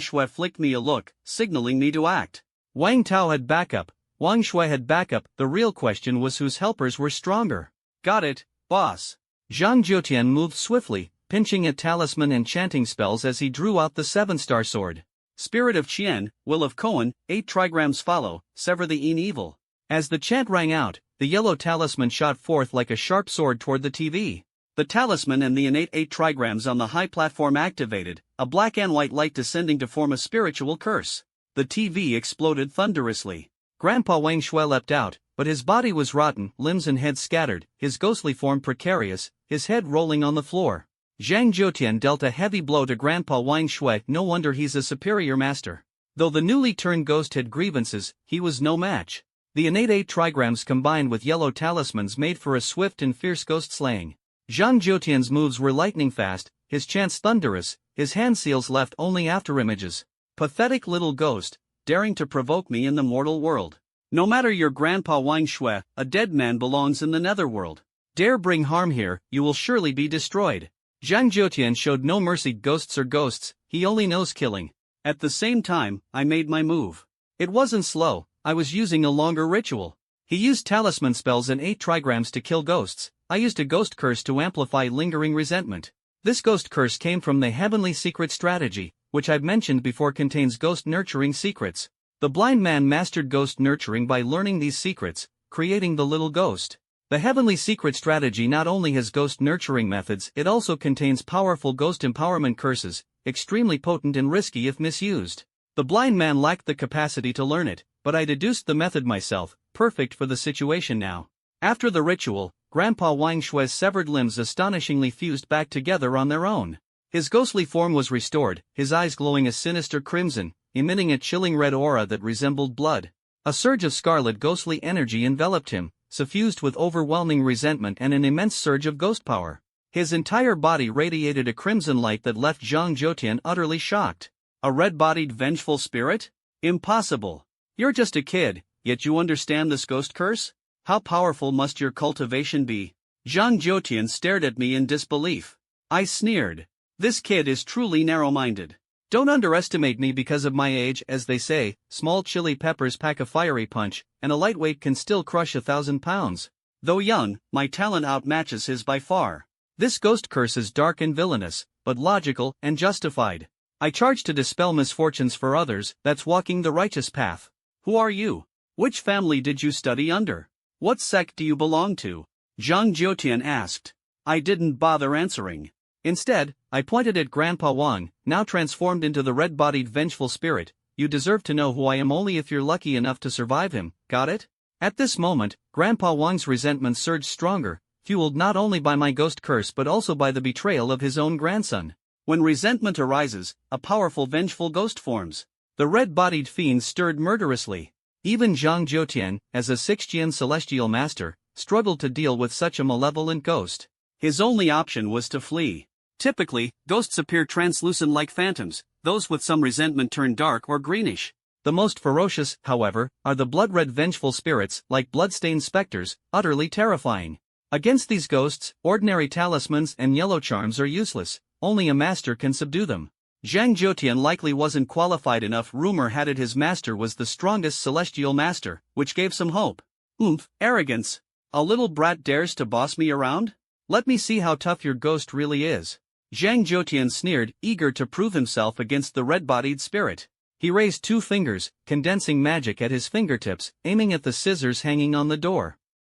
Xue flicked me a look, signaling me to act. Wang Tao had backup, Wang Xue had backup. The real question was whose helpers were stronger. Got it, boss. Zhang Jiutian moved swiftly, pinching at talisman and chanting spells as he drew out the 7-star sword. Spirit of Qian, Will of Koan, 8 trigrams follow, sever the evil. As the chant rang out, the yellow talisman shot forth like a sharp sword toward the TV. The talisman and the innate 8 trigrams on the high platform activated, a black and white light descending to form a spiritual curse. The TV exploded thunderously. Grandpa Wang Xue leapt out, but his body was rotten, limbs and head scattered, his ghostly form precarious, his head rolling on the floor. Zhang Jiutian dealt a heavy blow to Grandpa Wang Xue. No wonder he's a superior master. Though the newly turned ghost had grievances, he was no match. The innate 8 trigrams combined with yellow talismans made for a swift and fierce ghost slaying. Zhang Jiutian's moves were lightning fast, his chants thunderous, his hand seals left only afterimages. Pathetic little ghost, daring to provoke me in the mortal world. No matter your Grandpa Wang Xue, a dead man belongs in the netherworld. Dare bring harm here, you will surely be destroyed. Zhang Jiutian showed no mercy. Ghosts are ghosts, he only knows killing. At the same time, I made my move. It wasn't slow, I was using a longer ritual. He used talisman spells and 8 trigrams to kill ghosts. I used a ghost curse to amplify lingering resentment. This ghost curse came from the heavenly secret strategy, which I've mentioned before, contains ghost nurturing secrets. The blind man mastered ghost nurturing by learning these secrets, creating the little ghost. The heavenly secret strategy not only has ghost nurturing methods, it also contains powerful ghost empowerment curses, extremely potent and risky if misused. The blind man lacked the capacity to learn it, but I deduced the method myself, perfect for the situation now. After the ritual, Grandpa Wang Xue's severed limbs astonishingly fused back together on their own. His ghostly form was restored, his eyes glowing a sinister crimson, emitting a chilling red aura that resembled blood. A surge of scarlet ghostly energy enveloped him, suffused with overwhelming resentment and an immense surge of ghost power. His entire body radiated a crimson light that left Zhang Jiutian utterly shocked. A red-bodied vengeful spirit? Impossible. You're just a kid, yet you understand this ghost curse? How powerful must your cultivation be? Zhang Jiutian stared at me in disbelief. I sneered. This kid is truly narrow-minded. Don't underestimate me because of my age. As they say, small chili peppers pack a fiery punch, and a lightweight can still crush 1,000 pounds. Though young, my talent outmatches his by far. This ghost curse is dark and villainous, but logical and justified. I charge to dispel misfortunes for others. That's walking the righteous path. Who are you? Which family did you study under? What sect do you belong to? Zhang Jiutian asked. I didn't bother answering. Instead, I pointed at Grandpa Wang, now transformed into the red-bodied vengeful spirit. You deserve to know who I am only if you're lucky enough to survive him, got it? At this moment, Grandpa Wang's resentment surged stronger, fueled not only by my ghost curse but also by the betrayal of his own grandson. When resentment arises, a powerful vengeful ghost forms. The red-bodied fiend stirred murderously. Even Zhang Jiutian, as a Sixtian celestial master, struggled to deal with such a malevolent ghost. His only option was to flee. Typically, ghosts appear translucent like phantoms, those with some resentment turn dark or greenish. The most ferocious, however, are the blood-red vengeful spirits, like blood-stained specters, utterly terrifying. Against these ghosts, ordinary talismans and yellow charms are useless, only a master can subdue them. Zhang Jiutian likely wasn't qualified enough. Rumor had it his master was the strongest celestial master, which gave some hope. Arrogance. A little brat dares to boss me around? Let me see how tough your ghost really is. Zhang Jiutian sneered, eager to prove himself against the red-bodied spirit. He raised 2 fingers, condensing magic at his fingertips, aiming at the scissors hanging on the door.